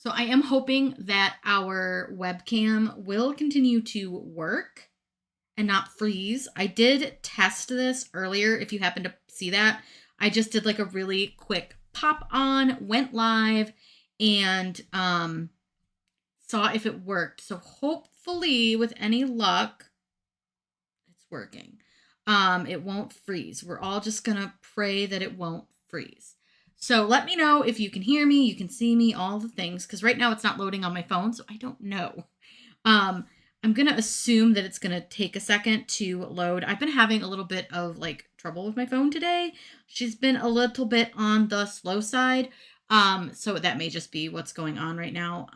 So I am hoping that our webcam will continue to work and not freeze. I did test this earlier, if you happen to see that. I just did like a really quick pop on, went live, and saw if it worked. So hopefully, with any luck, it's working. It won't freeze. We're all just gonna pray that it won't freeze. So let me know if you can hear me, you can see me, all the things, because right now it's not loading on my phone, so I don't know. I'm gonna assume that it's gonna take a second to load. I've been having a little bit of like trouble with my phone today. She's been a little bit on the slow side. So that may just be what's going on right now.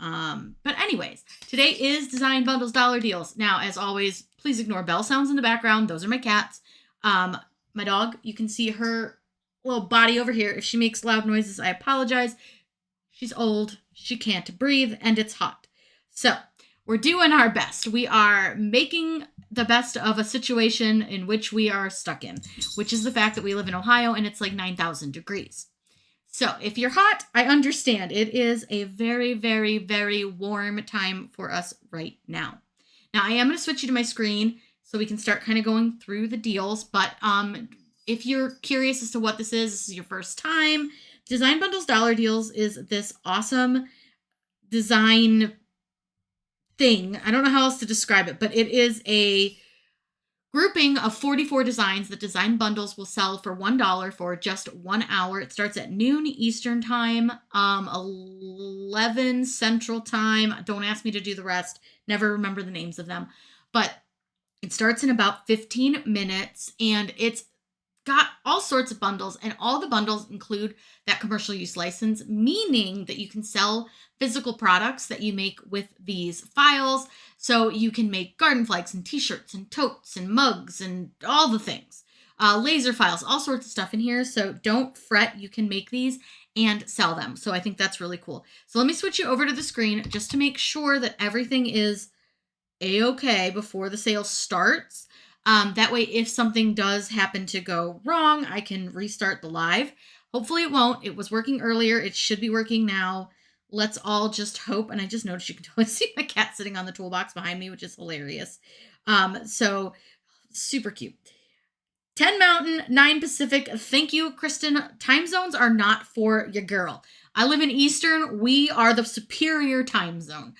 But anyways, today is Design Bundles Dollar Deals. Now, as always, please ignore bell sounds in the background. Those are my cats. My dog, you can see her little body over here. If she makes loud noises, I apologize. She's old, she can't breathe, and it's hot. So we're doing our best. We are making the best of a situation in which we are stuck in, which is the fact that we live in Ohio and it's like 9,000 degrees. So if you're hot, I understand. It is a very, very, very warm time for us right now. Now, I am going to switch you to my screen so we can start kind of going through the deals. But if you're curious as to what this is your first time, Design Bundles Dollar Deals is this awesome design thing. I don't know how else to describe it, but it is a grouping of 44 designs that Design Bundles will sell for $1 for just 1 hour. It starts at noon Eastern time, 11 Central time. Don't ask me to do the rest. Never remember the names of them. But it starts in about 15 minutes, and it's got all sorts of bundles, and all the bundles include that commercial use license, meaning that you can sell physical products that you make with these files. So you can make garden flags and t-shirts and totes and mugs and all the things. Laser files, all sorts of stuff in here. So don't fret, you can make these and sell them. So I think that's really cool. So let me switch you over to the screen just to make sure that everything is a-okay before the sale starts. That way, if something does happen to go wrong, I can restart the live. Hopefully it won't. It was working earlier. It should be working now. Let's all just hope. And I just noticed you can totally see my cat sitting on the toolbox behind me, which is hilarious. So super cute. 10 Mountain, 9 Pacific. Thank you, Kristen. Time zones are not for your girl. I live in Eastern. We are the superior time zone.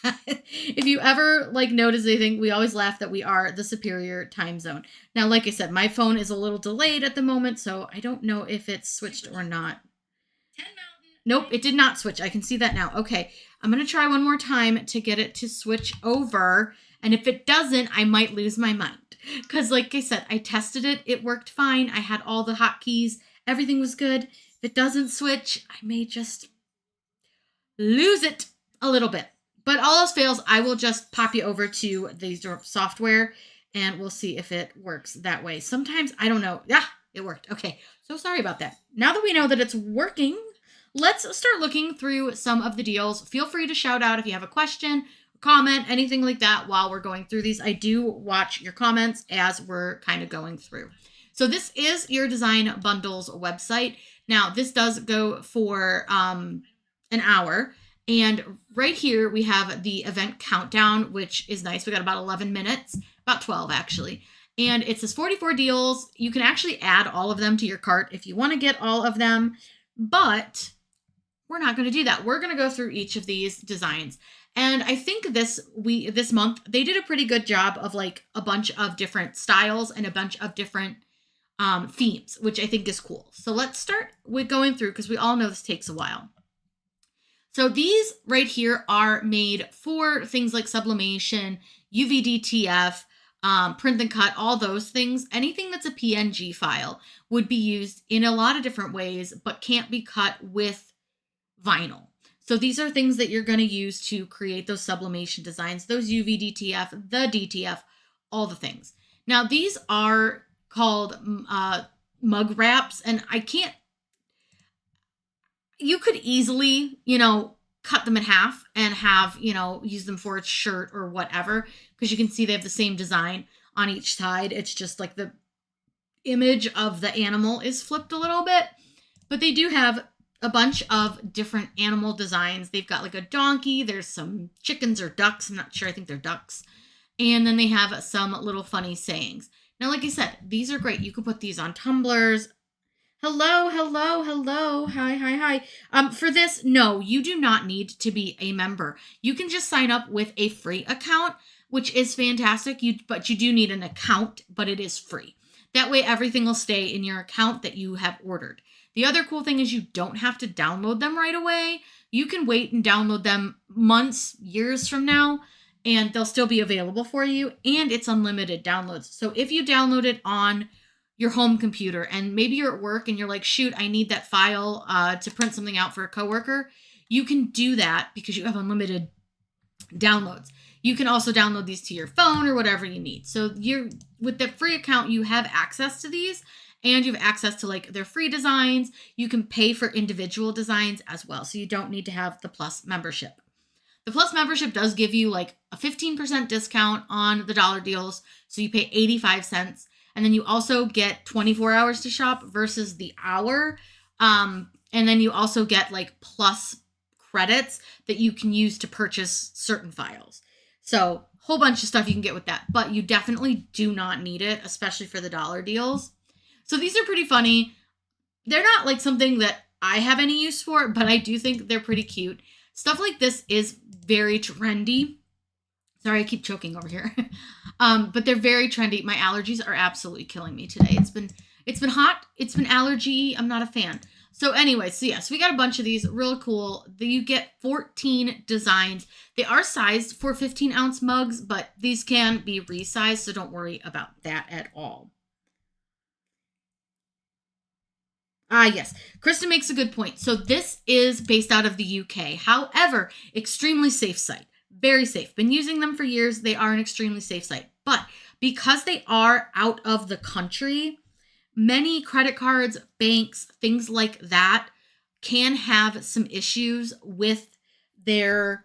If you ever like notice anything, we always laugh that we are the superior time zone. Now, like I said, my phone is a little delayed at the moment, so I don't know if it's switched or not. 10 Mountain. Nope, it did not switch. I can see that now. Okay, I'm going to try one more time to get it to switch over. And if it doesn't, I might lose my mind. Because like I said, I tested it. It worked fine. I had all the hotkeys. Everything was good. If it doesn't switch, I may just lose it a little bit. But all else fails, I will just pop you over to the software and we'll see if it works that way. Sometimes, I don't know. Yeah, it worked. Okay, so sorry about that. Now that we know that it's working, let's start looking through some of the deals. Feel free to shout out if you have a question, comment, anything like that while we're going through these. I do watch your comments as we're kind of going through. So this is your Design Bundles website. Now, this does go for an hour. And right here, we have the event countdown, which is nice. We got about 11 minutes, about 12 actually. And it says 44 deals. You can actually add all of them to your cart if you want to get all of them, but we're not going to do that. We're going to go through each of these designs. And I think this month, they did a pretty good job of like a bunch of different styles and a bunch of different themes, which I think is cool. So let's start with going through because we all know this takes a while. So these right here are made for things like sublimation, UVDTF, print and cut, all those things. Anything that's a PNG file would be used in a lot of different ways, but can't be cut with vinyl. So these are things that you're going to use to create those sublimation designs, those UVDTF, the DTF, all the things. Now these are called mug wraps, and you could easily, cut them in half and have, use them for a shirt or whatever, because you can see they have the same design on each side. It's just like the image of the animal is flipped a little bit, but they do have a bunch of different animal designs. They've got like a donkey. There's some chickens or ducks. I'm not sure. I think they're ducks. And then they have some little funny sayings. Now, like I said, these are great. You can put these on tumblers. Hello, hello, hello. Hi, hi, hi. For this, no, you do not need to be a member. You can just sign up with a free account, which is fantastic. But you do need an account, but it is free. That way, everything will stay in your account that you have ordered. The other cool thing is you don't have to download them right away. You can wait and download them months, years from now, and they'll still be available for you. And it's unlimited downloads. So if you download it on your home computer and maybe you're at work and you're like, shoot, I need that file to print something out for a coworker, you can do that because you have unlimited downloads. You can also download these to your phone or whatever you need. So with the free account, you have access to these and you have access to like their free designs. You can pay for individual designs as well. So you don't need to have the Plus membership. The Plus membership does give you like a 15% discount on the dollar deals. So you pay 85 cents. And then you also get 24 hours to shop versus the hour. And then you also get like Plus credits that you can use to purchase certain files. So whole bunch of stuff you can get with that, but you definitely do not need it, especially for the dollar deals. So these are pretty funny. They're not like something that I have any use for, but I do think they're pretty cute. Stuff like this is very trendy. Sorry, I keep choking over here. But they're very trendy. My allergies are absolutely killing me today. It's been hot. It's been allergy. I'm not a fan. So anyway, so yes, we got a bunch of these. Real cool. You get 14 designs. They are sized for 15-ounce mugs, but these can be resized, so don't worry about that at all. Yes, Krista makes a good point. So this is based out of the UK. However, extremely safe site. Very safe. Been using them for years. They are an extremely safe site. But because they are out of the country, many credit cards, banks, things like that can have some issues with their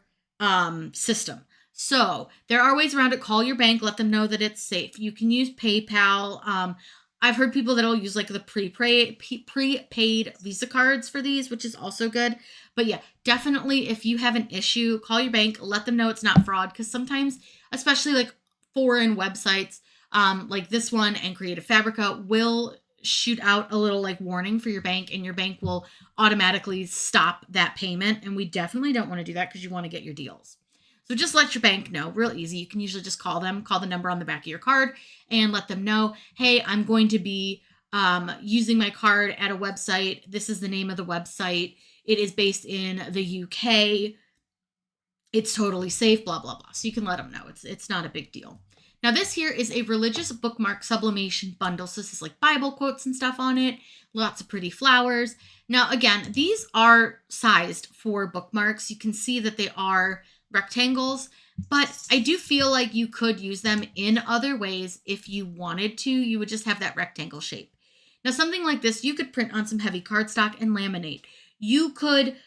system. So there are ways around it. Call your bank. Let them know that it's safe. You can use PayPal. I've heard people that'll use like the prepaid Visa cards for these, which is also good. But yeah, definitely if you have an issue, call your bank, let them know it's not fraud. Because sometimes, especially like foreign websites like this one and Creative Fabrica will shoot out a little like warning for your bank, and your bank will automatically stop that payment. And we definitely don't want to do that because you want to get your deals. So just let your bank know. Real easy. You can usually just call them, call the number on the back of your card and let them know, hey, I'm going to be using my card at a website. This is the name of the website. It is based in the UK. It's totally safe, blah, blah, blah. So you can let them know. It's not a big deal. Now this here is a religious bookmark sublimation bundle. So this is like Bible quotes and stuff on it. Lots of pretty flowers. Now, again, these are sized for bookmarks. You can see that they are rectangles, but I do feel like you could use them in other ways if you wanted to. You would just have that rectangle shape. Now, something like this, you could print on some heavy cardstock and laminate. You could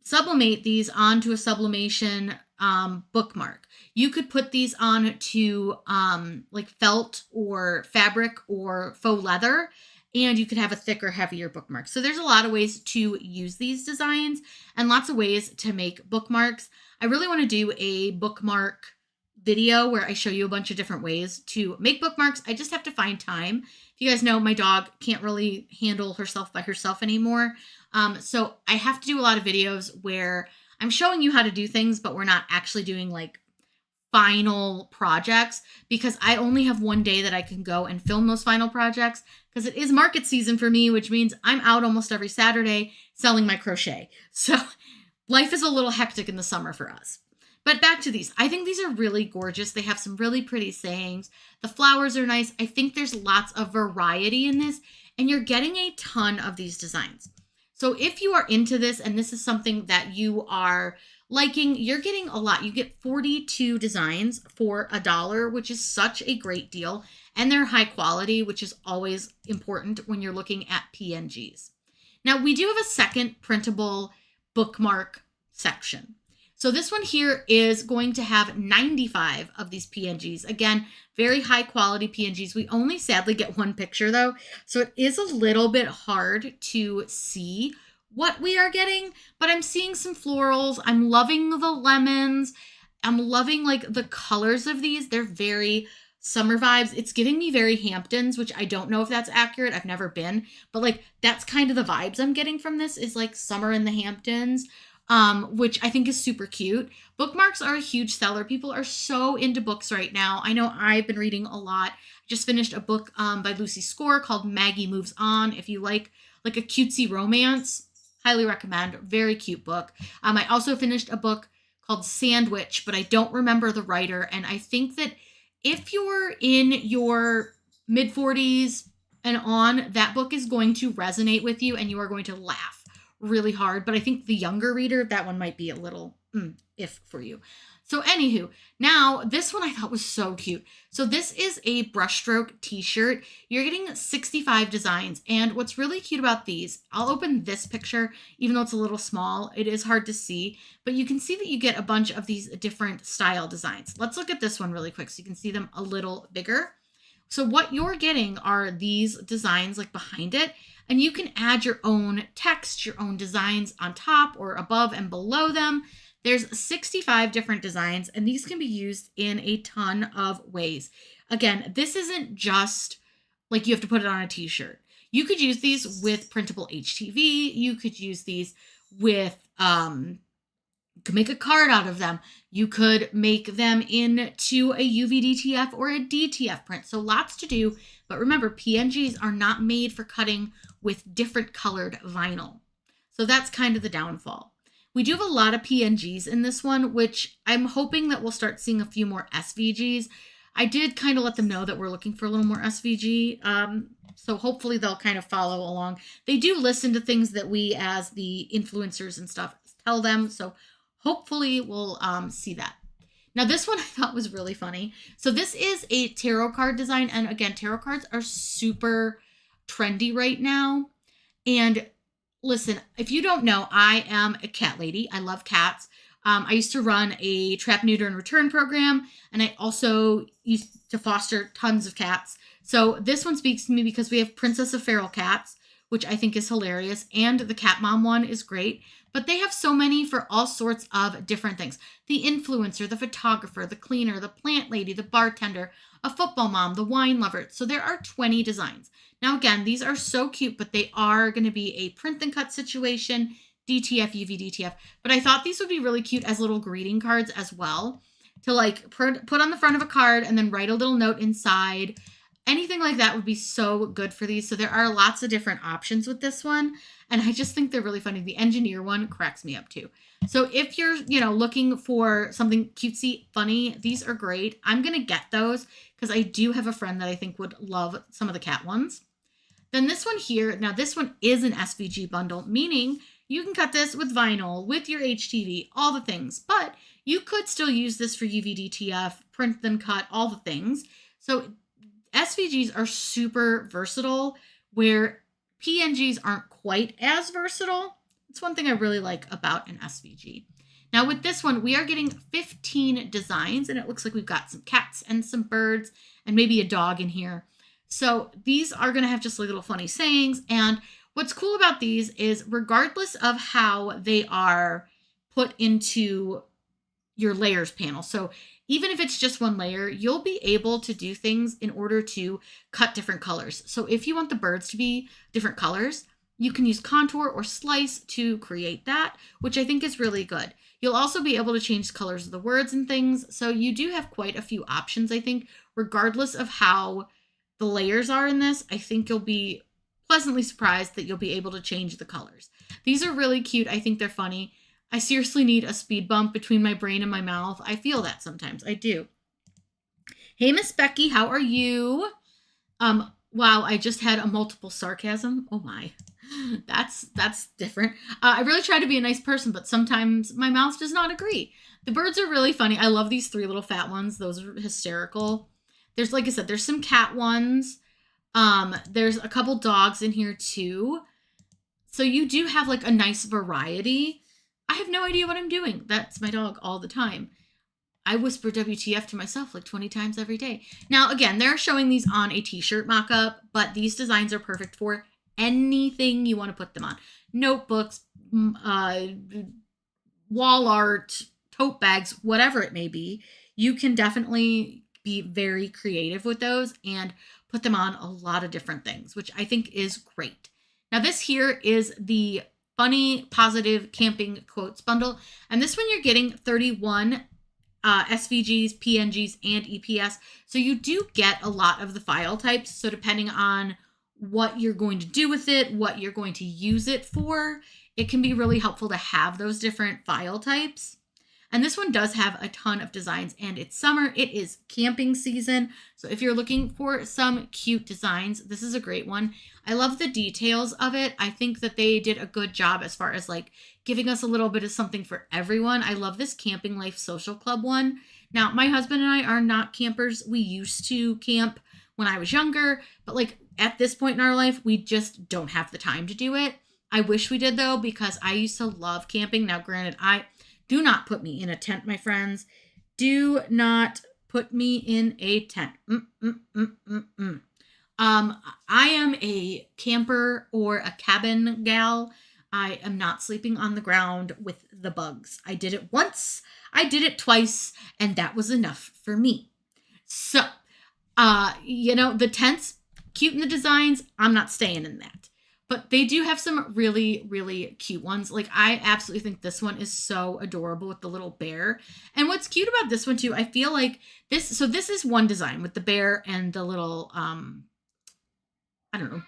sublimate these onto a sublimation bookmark. You could put these on to like felt or fabric or faux leather, and you could have a thicker, heavier bookmark. So there's a lot of ways to use these designs and lots of ways to make bookmarks. I really want to do a bookmark video where I show you a bunch of different ways to make bookmarks. I just have to find time. If you guys know, my dog can't really handle herself by herself anymore. So I have to do a lot of videos where I'm showing you how to do things, but we're not actually doing like final projects because I only have one day that I can go and film those final projects because it is market season for me, which means I'm out almost every Saturday selling my crochet. So life is a little hectic in the summer for us. But back to these. I think these are really gorgeous. They have some really pretty sayings. The flowers are nice. I think there's lots of variety in this, and you're getting a ton of these designs. So if you are into this and this is something that you are liking, you're getting a lot. You get 42 designs for $1, which is such a great deal. And they're high quality, which is always important when you're looking at PNGs. Now, we do have a second printable bookmark section. So this one here is going to have 95 of these PNGs. Again, very high quality PNGs. We only sadly get one picture though, so it is a little bit hard to see what we are getting, but I'm seeing some florals. I'm loving the lemons. I'm loving like the colors of these. They're very summer vibes. It's giving me very Hamptons, which I don't know if that's accurate. I've never been, but like that's kind of the vibes I'm getting from this is like summer in the Hamptons, which I think is super cute. Bookmarks are a huge seller. People are so into books right now. I know I've been reading a lot. I just finished a book by Lucy Score called Maggie Moves On. If you like a cutesy romance, highly recommend. Very cute book. I also finished a book called Sandwich, but I don't remember the writer. And I think that if you're in your mid 40s and on, that book is going to resonate with you and you are going to laugh really hard. But I think the younger reader, that one might be a little if for you. So anywho, now this one I thought was so cute. So this is a brushstroke t-shirt. You're getting 65 designs. And what's really cute about these, I'll open this picture, even though it's a little small, it is hard to see, but you can see that you get a bunch of these different style designs. Let's look at this one really quick so you can see them a little bigger. So what you're getting are these designs like behind it, and you can add your own text, your own designs on top or above and below them. There's 65 different designs, and these can be used in a ton of ways. Again, this isn't just like you have to put it on a t-shirt. You could use these with printable HTV. You could use these with, you could make a card out of them. You could make them into a UV-DTF or a DTF print. So lots to do. But remember, PNGs are not made for cutting with different colored vinyl. So that's kind of the downfall. We do have a lot of PNGs in this one, which I'm hoping that we'll start seeing a few more SVGs. I did kind of let them know that we're looking for a little more SVG. So hopefully they'll kind of follow along. They do listen to things that we as the influencers and stuff tell them. So hopefully we'll see that. Now this one I thought was really funny. So this is a tarot card design. And again, tarot cards are super trendy right now. And listen, if you don't know, I am a cat lady. I love cats. I used to run a trap, neuter, and return program, and I also used to foster tons of cats. So this one speaks to me because we have Princess of Feral Cats, which I think is hilarious, and the Cat Mom one is great. But they have so many for all sorts of different things. The influencer, the photographer, the cleaner, the plant lady, the bartender, a football mom, the wine lover. So there are 20 designs. Now, again, these are so cute, but they are going to be a print and cut situation, DTF, UV, DTF. But I thought these would be really cute as little greeting cards as well to like put on the front of a card and then write a little note inside. Anything like that would be so good for these. So there are lots of different options with this one. And I just think they're really funny. The engineer one cracks me up too. So if you're, looking for something cutesy, funny, these are great. I'm going to get those because I do have a friend that I think would love some of the cat ones. Then this one here, now this one is an SVG bundle, meaning you can cut this with vinyl, with your HTV, all the things, but you could still use this for UV-DTF, print then cut, all the things. So SVGs are super versatile where PNGs aren't quite as versatile. It's one thing I really like about an SVG. Now with this one, we are getting 15 designs, and it looks like we've got some cats and some birds and maybe a dog in here. So these are going to have just like little funny sayings. And what's cool about these is regardless of how they are put into your layers panel. So even if it's just one layer, you'll be able to do things in order to cut different colors. So if you want the birds to be different colors, you can use contour or slice to create that, which I think is really good. You'll also be able to change the colors of the words and things. So you do have quite a few options, I think, regardless of how the layers are in this. I think you'll be pleasantly surprised that you'll be able to change the colors. These are really cute. I think they're funny. I seriously need a speed bump between my brain and my mouth. I feel that sometimes. I do. Hey, Miss Becky, how are you? Wow, I just had a multiple sarcasm. Oh my, that's different. I really try to be a nice person, but sometimes my mouth does not agree. The birds are really funny. I love these 3 little fat ones. Those are hysterical. There's, like I said, there's some cat ones. There's a couple dogs in here too. So you do have like a nice variety. I have no idea what I'm doing. That's my dog all the time. I whisper WTF to myself like 20 times every day. Now, again, they're showing these on a t-shirt mock-up, but these designs are perfect for anything you want to put them on. Notebooks, wall art, tote bags, whatever it may be. You can definitely be very creative with those and put them on a lot of different things, which I think is great. Now, this here is the Funny Positive Camping Quotes Bundle. And this one you're getting 31 SVGs, PNGs, and EPS. So you do get a lot of the file types. So depending on what you're going to do with it, what you're going to use it for, it can be really helpful to have those different file types. And this one does have a ton of designs, and it's summer. It is camping season. So if you're looking for some cute designs, this is a great one. I love the details of it. I think that they did a good job as far as like giving us a little bit of something for everyone. I love this Camping Life Social Club one. Now, my husband and I are not campers. We used to camp when I was younger, but like at this point in our life, we just don't have the time to do it. I wish we did though, because I used to love camping. Now, granted, do not put me in a tent, my friends. Do not put me in a tent. I am a camper or a cabin gal. I am not sleeping on the ground with the bugs. I did it once, I did it twice, and that was enough for me. So, the tents, cute in the designs, I'm not staying in that. But they do have some really, really cute ones. Like, I absolutely think this one is so adorable with the little bear. And what's cute about this one, too, I feel like this is one design with the bear and the little,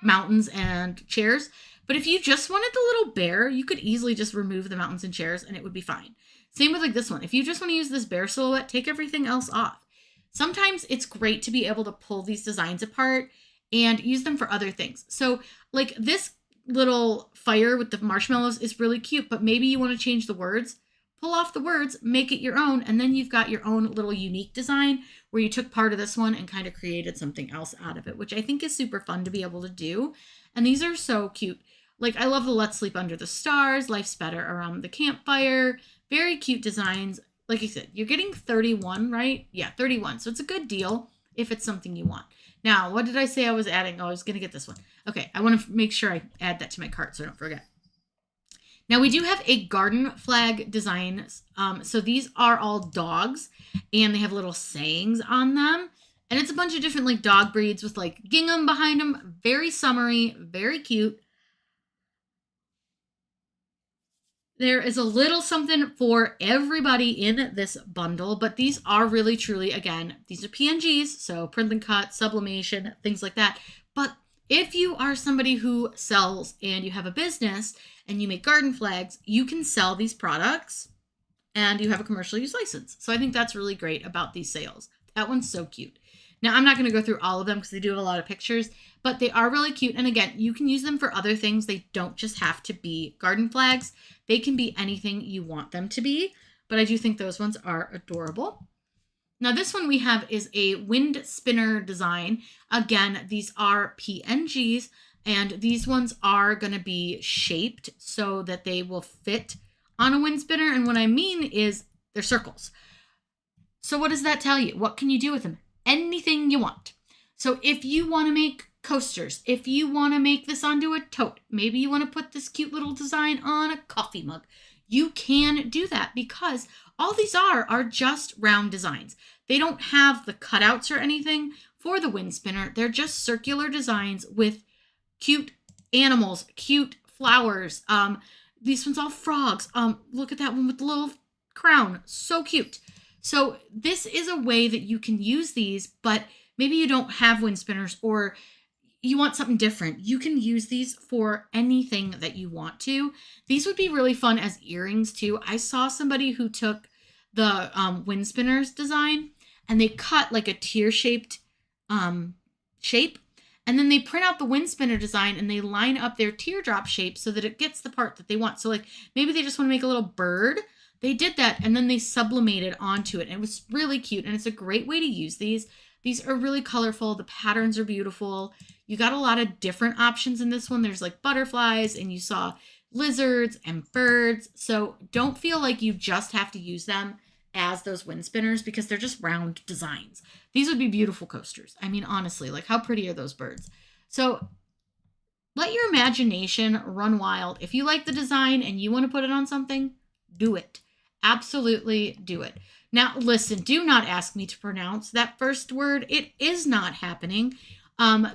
mountains and chairs. But if you just wanted the little bear, you could easily just remove the mountains and chairs and it would be fine. Same with like this one. If you just want to use this bear silhouette, take everything else off. Sometimes it's great to be able to pull these designs apart and use them for other things. So like this little fire with the marshmallows is really cute, but maybe you want to change the words, pull off the words, make it your own, and then you've got your own little unique design where you took part of this one and kind of created something else out of it, which I think is super fun to be able to do. And these are so cute. Like, I love the Let's Sleep Under the Stars, Life's Better Around the Campfire. Very cute designs. Like I said, you're getting 31, right? Yeah, 31. So it's a good deal if it's something you want. Now, what did I say I was adding? Oh, I was going to get this one. Okay, I want to make sure I add that to my cart so I don't forget. Now, we do have a garden flag design. So these are all dogs, and they have little sayings on them. And it's a bunch of different like dog breeds with like gingham behind them. Very summery, very cute. There is a little something for everybody in this bundle, but these are really, truly, again, these are PNGs, so print and cut, sublimation, things like that. But if you are somebody who sells and you have a business and you make garden flags, you can sell these products and you have a commercial use license. So I think that's really great about these sales. That one's so cute. Now, I'm not going to go through all of them because they do have a lot of pictures, but they are really cute. And again, you can use them for other things. They don't just have to be garden flags. They can be anything you want them to be, but I do think those ones are adorable. Now, this one we have is a wind spinner design. Again, these are PNGs, and these ones are going to be shaped so that they will fit on a wind spinner. And what I mean is they're circles. So what does that tell you? What can you do with them? Anything you want. So if you want to make coasters, if you want to make this onto a tote, maybe you want to put this cute little design on a coffee mug, you can do that because all these are just round designs. They don't have the cutouts or anything for the wind spinner. They're just circular designs with cute animals, cute flowers. These ones all frogs. Look at that one with the little crown. So cute. So this is a way that you can use these, but maybe you don't have wind spinners or you want something different. You can use these for anything that you want to. These would be really fun as earrings too. I saw somebody who took the wind spinners design and they cut like a tear-shaped shape. And then they print out the wind spinner design and they line up their teardrop shape so that it gets the part that they want. So like maybe they just want to make a little bird. They did that and then they sublimated onto it. And it was really cute. And it's a great way to use these. These are really colorful. The patterns are beautiful. You got a lot of different options in this one. There's like butterflies and you saw lizards and birds. So don't feel like you just have to use them as those wind spinners because they're just round designs. These would be beautiful coasters. I mean, honestly, like how pretty are those birds? So let your imagination run wild. If you like the design and you want to put it on something, do it. Absolutely do it. Now, listen, do not ask me to pronounce that first word. It is not happening.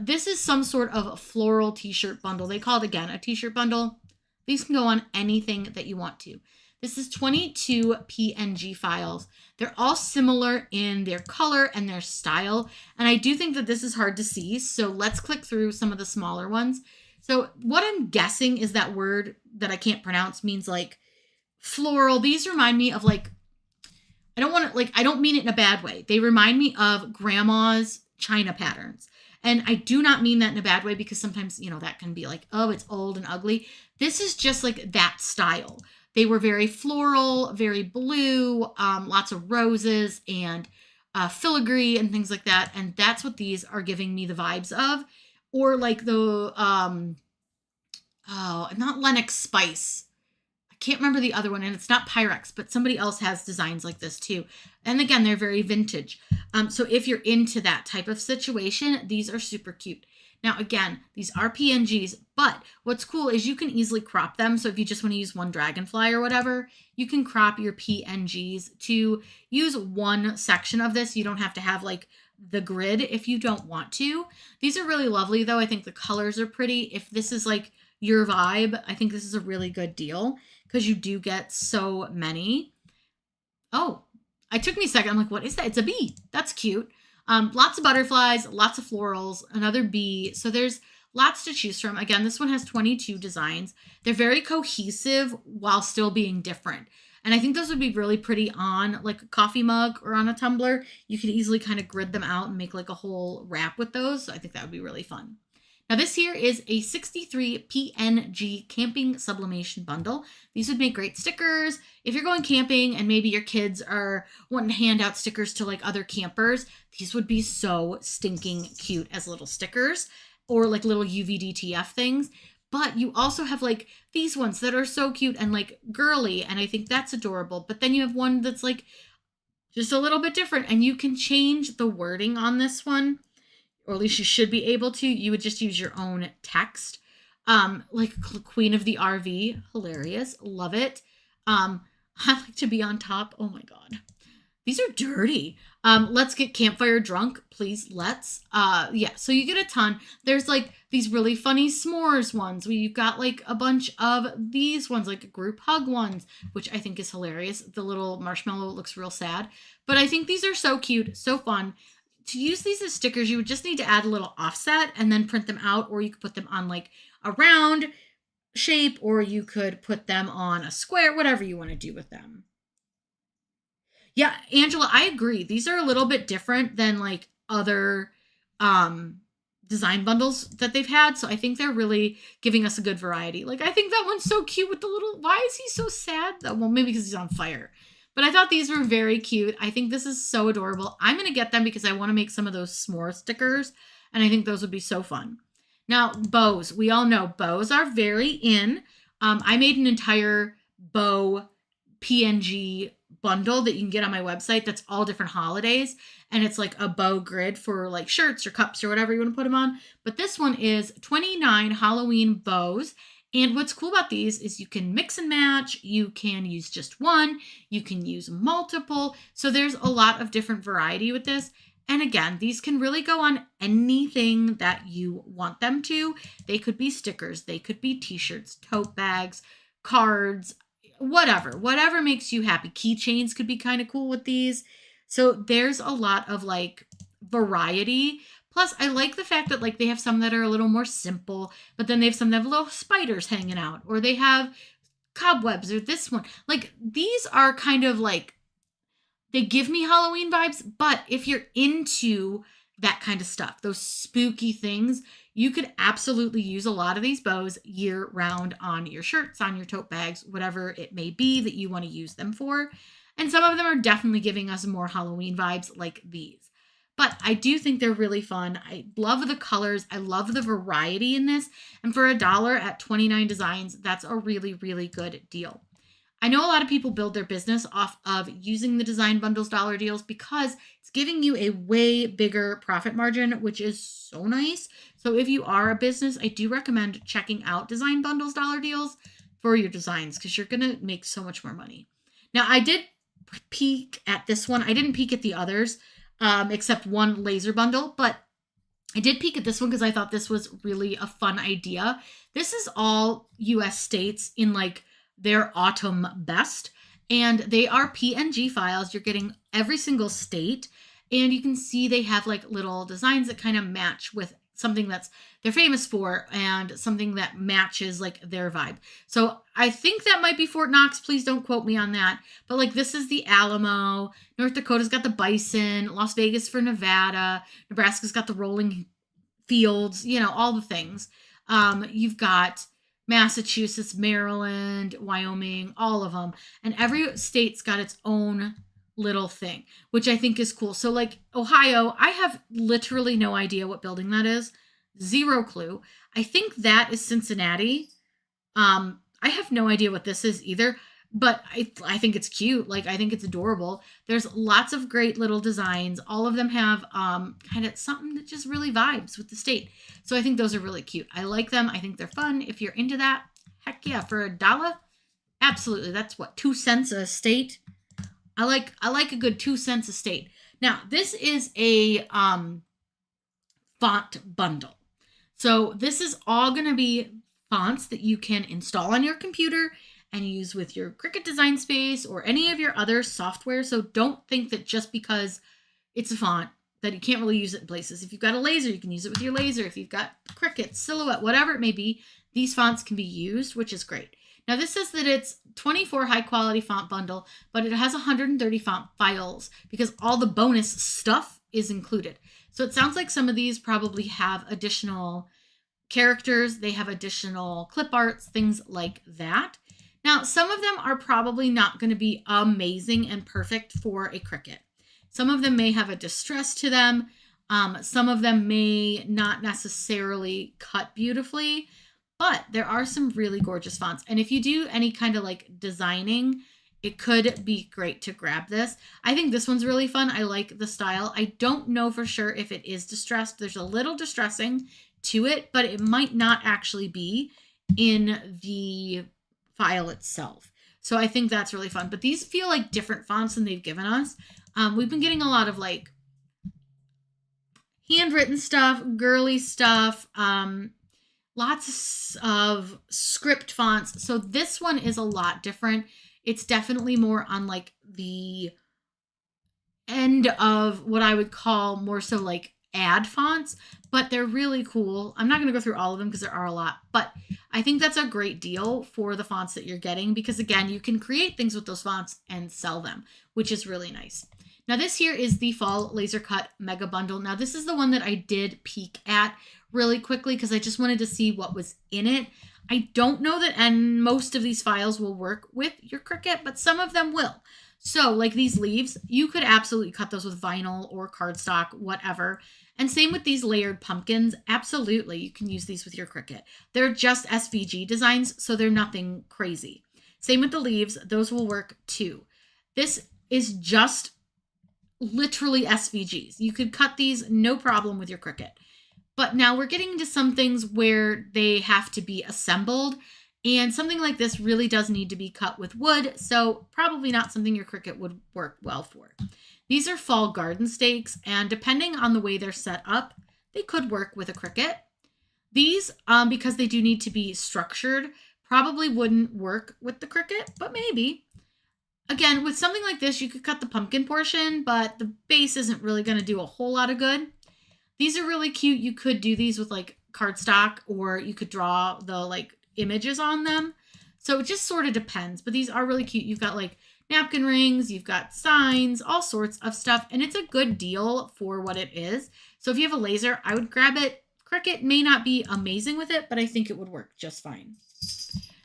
This is some sort of floral t-shirt bundle. They call it, again, a t-shirt bundle. These can go on anything that you want to. This is 22 PNG files. They're all similar in their color and their style. And I do think that this is hard to see. So let's click through some of the smaller ones. So what I'm guessing is that word that I can't pronounce means like floral. These remind me of like, I don't mean it in a bad way. They remind me of grandma's China patterns. And I do not mean that in a bad way, because sometimes, that can be like, oh, it's old and ugly. This is just like that style. They were very floral, very blue, lots of roses and filigree and things like that. And that's what these are giving me the vibes of. Or like the, not Lennox Spice. I can't remember the other one, and it's not Pyrex, but somebody else has designs like this too. And again, they're very vintage. So if you're into that type of situation, these are super cute. Now, again, these are PNGs, but what's cool is you can easily crop them. So if you just want to use one dragonfly or whatever, you can crop your PNGs to use one section of this. You don't have to have like the grid if you don't want to. These are really lovely though. I think the colors are pretty. If this is like your vibe, I think this is a really good deal because you do get so many. Oh, it took me a second. I'm like, what is that? It's a bee. That's cute. Lots of butterflies, lots of florals, another bee. So there's lots to choose from. Again, this one has 22 designs. They're very cohesive while still being different. And I think those would be really pretty on like a coffee mug or on a tumbler. You could easily kind of grid them out and make like a whole wrap with those. So I think that would be really fun. Now this here is a 63 PNG camping sublimation bundle. These would make great stickers. If you're going camping and maybe your kids are wanting to hand out stickers to like other campers, these would be so stinking cute as little stickers or like little UVDTF things. But you also have like these ones that are so cute and like girly, and I think that's adorable. But then you have one that's like just a little bit different, and you can change the wording on this one, or at least you should be able to. You would just use your own text. Like Queen of the RV, hilarious, love it. I like to be on top. Oh my God. These are dirty. Let's get campfire drunk, please. Let's. Yeah, so you get a ton. There's like these really funny s'mores ones where you've got like a bunch of these ones, like group hug ones, which I think is hilarious. The little marshmallow looks real sad, but I think these are so cute, so fun. To use these as stickers, you would just need to add a little offset and then print them out, or you could put them on like a round shape, or you could put them on a square, whatever you want to do with them. Yeah, Angela, I agree. These are a little bit different than like other design bundles that they've had. So I think they're really giving us a good variety. Like, I think that one's so cute with the little, why is he so sad? Well, maybe because he's on fire. But I thought these were very cute. I think this is so adorable. I'm going to get them because I want to make some of those s'more stickers. And I think those would be so fun. Now, bows. We all know bows are very in. I made an entire bow PNG bundle that you can get on my website that's all different holidays, and it's like a bow grid for like shirts or cups or whatever you want to put them on. But this one is 29 Halloween bows, and what's cool about these is you can mix and match. You can use just one, you can use multiple, so there's a lot of different variety with this. And again, these can really go on anything that you want them to. They could be stickers, they could be t-shirts, tote bags, cards, whatever makes you happy. Keychains could be kind of cool with these. So there's a lot of like variety. Plus, I like the fact that like they have some that are a little more simple, but then they have some that have little spiders hanging out, or they have cobwebs, or this one. Like, these are kind of like, they give me Halloween vibes, but if you're into that kind of stuff, those spooky things, you could absolutely use a lot of these bows year round on your shirts, on your tote bags, whatever it may be that you want to use them for. And some of them are definitely giving us more Halloween vibes like these. But I do think they're really fun. I love the colors. I love the variety in this. And for $1 at 29 designs, that's a really, really good deal. I know a lot of people build their business off of using the design bundles dollar deals because it's giving you a way bigger profit margin, which is so nice. So if you are a business, I do recommend checking out design bundles dollar deals for your designs because you're going to make so much more money. Now, I did peek at this one. I didn't peek at the others, except one laser bundle, but I did peek at this one because I thought this was really a fun idea. This is all US states in like their autumn best, and they are PNG files. You're getting every single state, and you can see they have like little designs that kind of match with something that's they're famous for and something that matches like their vibe. So I think that might be Fort Knox. Please don't quote me on that. But like this is the Alamo. North Dakota's got the bison. Las Vegas for Nevada. Nebraska's got the rolling fields, you know, all the things. You've got Massachusetts, Maryland, Wyoming, all of them. And every state's got its own little thing, which I think is cool. So like Ohio, I have literally no idea what building that is. Zero clue. I think that is Cincinnati. I have no idea what this is either, but I think it's cute. Like, I think it's adorable. There's lots of great little designs. All of them have kind of something that just really vibes with the state. So I think those are really cute. I like them. I think they're fun. If you're into that, heck yeah, for $1, absolutely. That's what, 2 cents a state. I like a good 2 cents a state. Now, this is a font bundle. So this is all going to be fonts that you can install on your computer and use with your Cricut Design Space or any of your other software. So don't think that just because it's a font that you can't really use it in places. If you've got a laser, you can use it with your laser. If you've got Cricut, Silhouette, whatever it may be, these fonts can be used, which is great. Now this says that it's 24 high quality font bundle, but it has 130 font files because all the bonus stuff is included. So it sounds like some of these probably have additional characters. They have additional clip arts, things like that. Now, some of them are probably not going to be amazing and perfect for a Cricut. Some of them may have a distress to them. Some of them may not necessarily cut beautifully, but there are some really gorgeous fonts. And if you do any kind of like designing, it could be great to grab this. I think this one's really fun. I like the style. I don't know for sure if it is distressed. There's a little distressing to it, but it might not actually be in the file itself. So I think that's really fun. But these feel like different fonts than they've given us. We've been getting a lot of like handwritten stuff, girly stuff, lots of script fonts. So this one is a lot different. It's definitely more on like the end of what I would call more so like ad fonts, but they're really cool. I'm not going to go through all of them because there are a lot, but I think that's a great deal for the fonts that you're getting because again, you can create things with those fonts and sell them, which is really nice. Now this here is the Fall Laser Cut Mega Bundle. Now this is the one that I did peek at really quickly because I just wanted to see what was in it. I don't know that and most of these files will work with your Cricut, but some of them will. So like these leaves, you could absolutely cut those with vinyl or cardstock, whatever. And same with these layered pumpkins. Absolutely, you can use these with your Cricut. They're just SVG designs, so they're nothing crazy. Same with the leaves. Those will work too. This is just literally SVGs. You could cut these no problem with your Cricut. But now we're getting into some things where they have to be assembled. And something like this really does need to be cut with wood. So probably not something your Cricut would work well for. These are fall garden stakes, and depending on the way they're set up, they could work with a Cricut. These, because they do need to be structured, probably wouldn't work with the Cricut, but maybe. Again, with something like this, you could cut the pumpkin portion, but the base isn't really going to do a whole lot of good. These are really cute. You could do these with like cardstock, or you could draw the like images on them. So it just sort of depends, but these are really cute. You've got like napkin rings, you've got signs, all sorts of stuff, and it's a good deal for what it is. So if you have a laser, I would grab it. Cricut may not be amazing with it, but I think it would work just fine.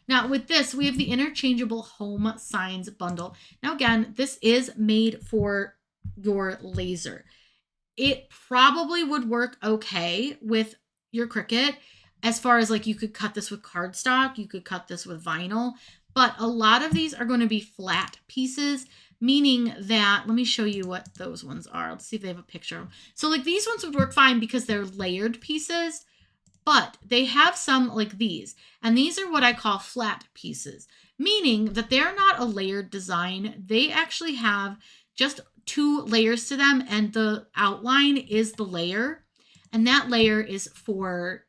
Now with this, we have the interchangeable home signs bundle. Now again, this is made for your laser. It probably would work okay with your Cricut as far as like you could cut this with cardstock, you could cut this with vinyl, but a lot of these are going to be flat pieces, meaning that, let me show you what those ones are. Let's see if they have a picture. So like these ones would work fine because they're layered pieces, but they have some like these, and these are what I call flat pieces, meaning that they're not a layered design. They actually have just 2 layers to them, and the outline is the layer, and that layer is for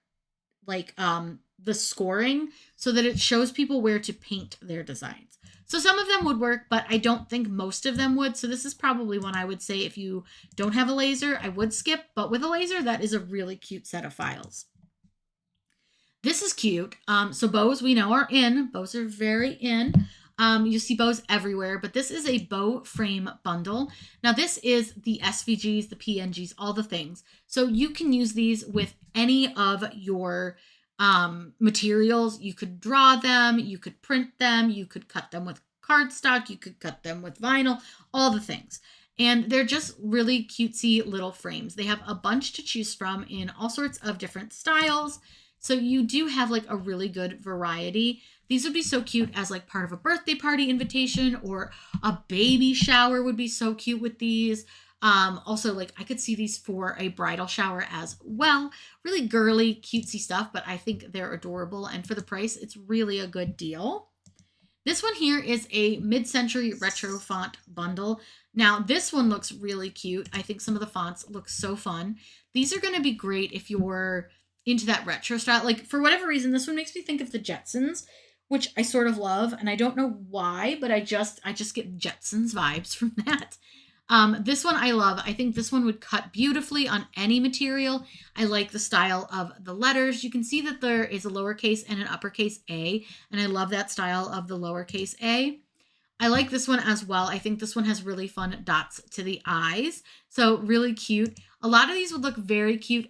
like the scoring so that it shows people where to paint their designs. So some of them would work, but I don't think most of them would. So this is probably one I would say if you don't have a laser, I would skip, but with a laser, that is a really cute set of files. This is cute. So bows we know are in. Bows are very in. You see bows everywhere, but this is a bow frame bundle. Now this is the SVGs, the PNGs, all the things. So you can use these with any of your materials. You could draw them, you could print them, you could cut them with cardstock, you could cut them with vinyl, all the things. And they're just really cutesy little frames. They have a bunch to choose from in all sorts of different styles. So you do have like a really good variety. These would be so cute as like part of a birthday party invitation, or a baby shower would be so cute with these. Also, like I could see these for a bridal shower as well. Really girly, cutesy stuff, but I think they're adorable. And for the price, it's really a good deal. This one here is a mid-century retro font bundle. Now, this one looks really cute. I think some of the fonts look so fun. These are going to be great if you're into that retro style. Like for whatever reason, this one makes me think of the Jetsons, which I sort of love, and I don't know why, but I just get Jetsons vibes from that. This one I love. I think this one would cut beautifully on any material. I like the style of the letters. You can see that there is a lowercase and an uppercase A, and I love that style of the lowercase A. I like this one as well. I think this one has really fun dots to the eyes. So really cute. A lot of these would look very cute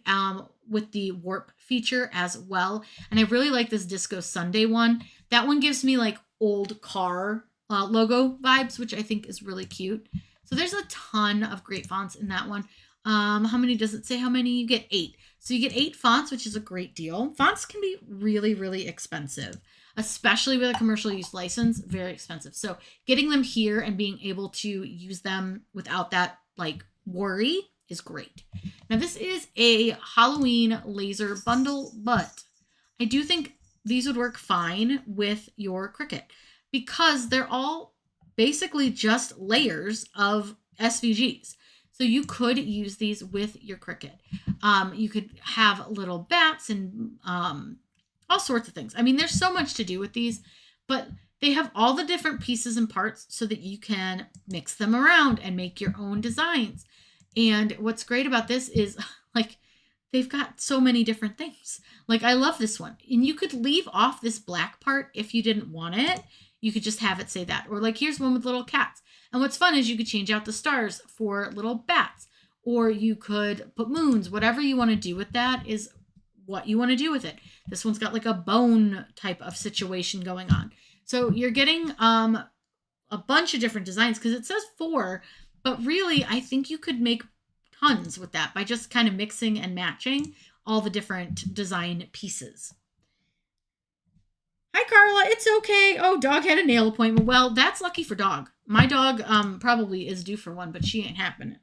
with the warp feature as well. And I really like this Disco Sunday one. That one gives me like old car logo vibes, which I think is really cute. So there's a ton of great fonts in that one. How many does it say? How many? You get 8. So you get 8 fonts, which is a great deal. Fonts can be really, really expensive, especially with a commercial use license, very expensive. So getting them here and being able to use them without that like worry is great. Now this is a Halloween laser bundle, but I do think these would work fine with your Cricut because they're all basically just layers of SVGs. So you could use these with your Cricut. You could have little bats and all sorts of things. I mean, there's so much to do with these, but they have all the different pieces and parts so that you can mix them around and make your own designs. And what's great about this is like, they've got so many different things. Like I love this one, and you could leave off this black part if you didn't want it. You could just have it say that. Or like, here's one with little cats. And what's fun is you could change out the stars for little bats, or you could put moons. Whatever you want to do with that is what you want to do with it. This one's got like a bone type of situation going on. So you're getting a bunch of different designs because it says 4, but really I think you could make tons with that by just kind of mixing and matching all the different design pieces. Hi, Carla. It's okay. Oh, dog had a nail appointment. Well, that's lucky for dog. My dog probably is due for one, but she ain't happening.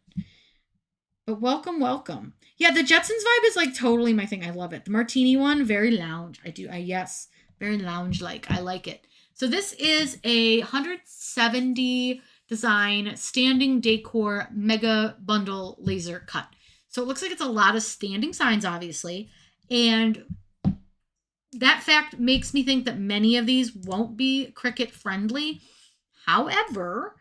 But welcome, welcome. Yeah, the Jetsons vibe is like totally my thing. I love it. The martini one, very lounge. Yes, very lounge-like. I like it. So this is a 170 design standing decor mega bundle laser cut. So it looks like it's a lot of standing signs, obviously. And that fact makes me think that many of these won't be Cricut friendly. However,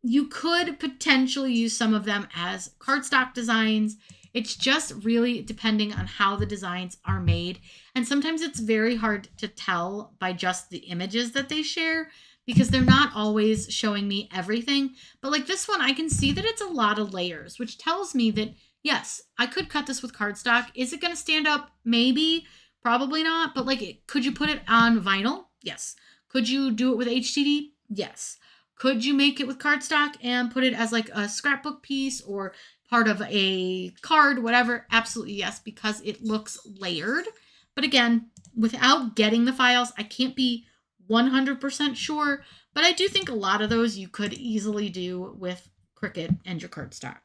you could potentially use some of them as cardstock designs. It's just really depending on how the designs are made. And sometimes it's very hard to tell by just the images that they share because they're not always showing me everything. But like this one, I can see that it's a lot of layers, which tells me that, yes, I could cut this with cardstock. Is it going to stand up? Maybe. Probably not. But like, could you put it on vinyl? Yes. Could you do it with HDD? Yes. Could you make it with cardstock and put it as like a scrapbook piece or part of a card, whatever? Absolutely yes, because it looks layered. But again, without getting the files, I can't be 100% sure, but I do think a lot of those you could easily do with CRICUT and your cardstock.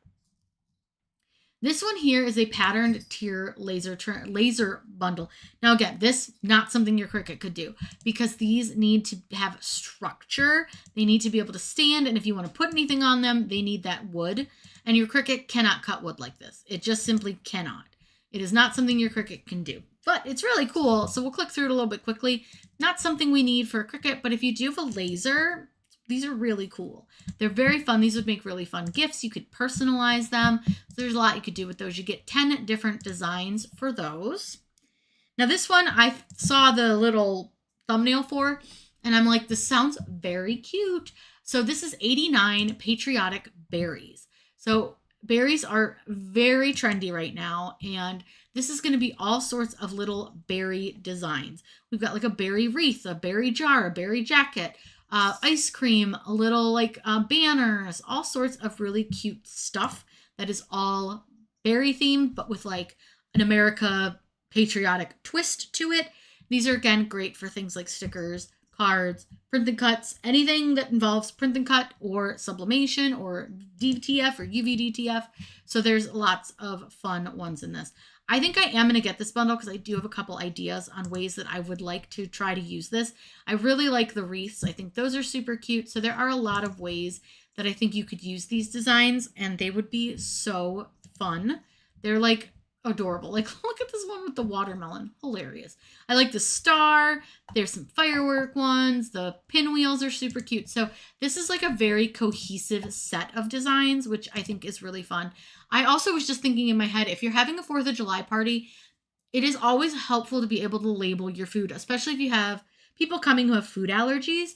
This one here is a patterned tier laser bundle. Now again, this not something your CRICUT could do because these need to have structure. They need to be able to stand, and if you want to put anything on them, they need that wood. And your CRICUT cannot cut wood like this. It just simply cannot. It is not something your CRICUT can do. But it's really cool, so we'll click through it a little bit quickly. Not something we need for a CRICUT, but if you do have a laser, these are really cool. They're very fun. These would make really fun gifts. You could personalize them. So there's a lot you could do with those. You get 10 different designs for those. Now this one, I saw the little thumbnail for, and I'm like, this sounds very cute. So this is 89 patriotic berries. So berries are very trendy right now, and this is going to be all sorts of little berry designs. We've got like a berry wreath, a berry jar, a berry jacket, ice cream, a little like banners, all sorts of really cute stuff that is all berry themed, but with like an America patriotic twist to it. These are again great for things like stickers, cards, print and cuts, anything that involves print and cut or sublimation or DTF or UV-DTF. So there's lots of fun ones in this. I think I am going to get this bundle because I do have a couple ideas on ways that I would like to try to use this. I really like the wreaths. I think those are super cute. So there are a lot of ways that I think you could use these designs, and they would be so fun. They're like adorable. Like, look at this one with the watermelon. Hilarious. I like the star. There's some firework ones. The pinwheels are super cute. So this is like a very cohesive set of designs, which I think is really fun. I also was just thinking in my head, if you're having a 4th of July party, it is always helpful to be able to label your food, especially if you have people coming who have food allergies.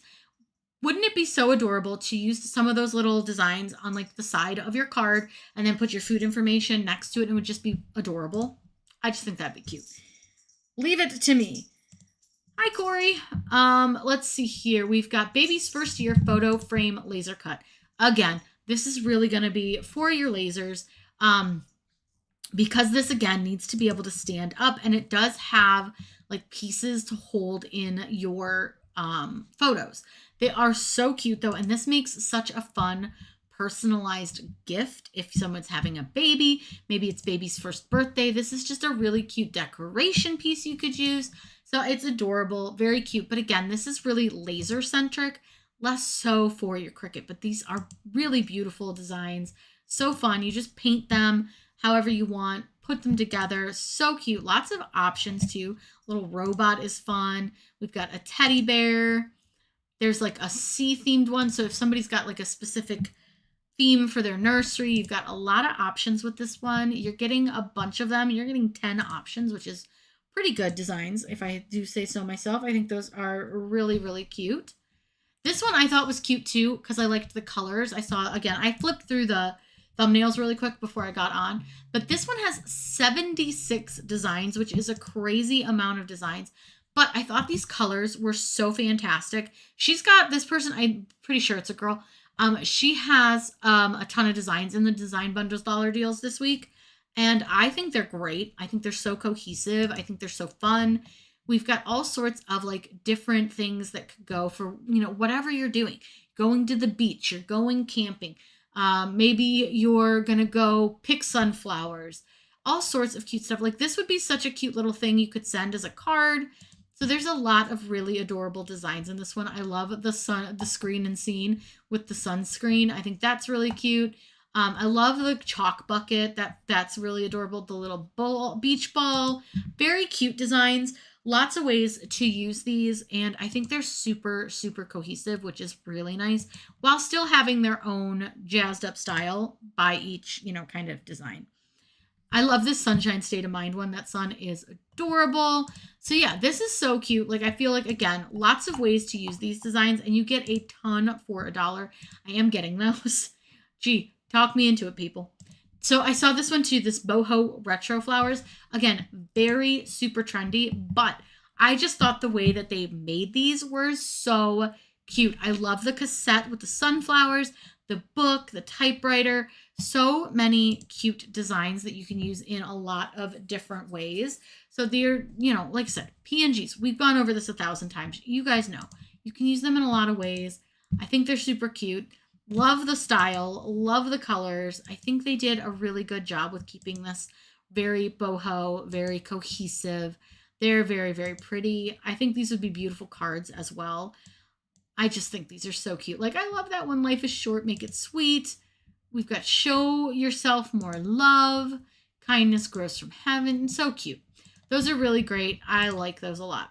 Wouldn't it be so adorable to use some of those little designs on like the side of your card and then put your food information next to it, and it would just be adorable? I just think that'd be cute. Leave it to me. Hi, Corey. Let's see here. We've got baby's first year photo frame laser cut. Again, this is really going to be for your lasers because this again needs to be able to stand up, and it does have like pieces to hold in your photos. They are so cute though, and this makes such a fun personalized gift if someone's having a baby. Maybe it's baby's first birthday. This is just a really cute decoration piece you could use. So it's adorable, very cute. But again, this is really laser centric, less so for your CRICUT, but these are really beautiful designs. So fun. You just paint them however you want, put them together. So cute. Lots of options too. Little robot is fun. We've got a teddy bear. There's like a sea themed one. So if somebody's got like a specific theme for their nursery, you've got a lot of options with this one. You're getting a bunch of them. You're getting 10 options, which is pretty good designs, if I do say so myself. I think those are really, really cute. This one I thought was cute too because I liked the colors. I saw, again, I flipped through the thumbnails really quick before I got on, but this one has 76 designs, which is a crazy amount of designs. But I thought these colors were so fantastic. She's got this person, I'm pretty sure it's a girl. She has a ton of designs in the Design Bundles dollar deals this week. And I think they're great. I think they're so cohesive. I think they're so fun. We've got all sorts of like different things that could go for, you know, whatever you're doing. Going to the beach, you're going camping. Maybe you're going to go pick sunflowers. All sorts of cute stuff. Like this would be such a cute little thing you could send as a card. So there's a lot of really adorable designs in this one. I love the screen and scene with the sunscreen. I think that's really cute. I love the chalk bucket. That's really adorable. The little beach ball. Very cute designs. Lots of ways to use these. And I think they're super, super cohesive, which is really nice, while still having their own jazzed up style by each, you know, kind of design. I love this Sunshine State of Mind one. That sun is adorable. So yeah, this is so cute. Like I feel like, again, lots of ways to use these designs, and you get a ton for $1. I am getting those. Gee, talk me into it, people. So I saw this one too, this boho retro flowers. Again, very super trendy, but I just thought the way that they made these were so cute. I love the cassette with the sunflowers, the book, the typewriter. So many cute designs that you can use in a lot of different ways. So they're, you know, like I said, PNGs. We've gone over this 1,000 times. You guys know. You can use them in a lot of ways. I think they're super cute. Love the style, love the colors. I think they did a really good job with keeping this very boho, very cohesive. They're very, very pretty. I think these would be beautiful cards as well. I just think these are so cute. Like, I love that one. Life is short, make it sweet. We've got show yourself more love. Kindness grows from heaven. So cute. Those are really great. I like those a lot.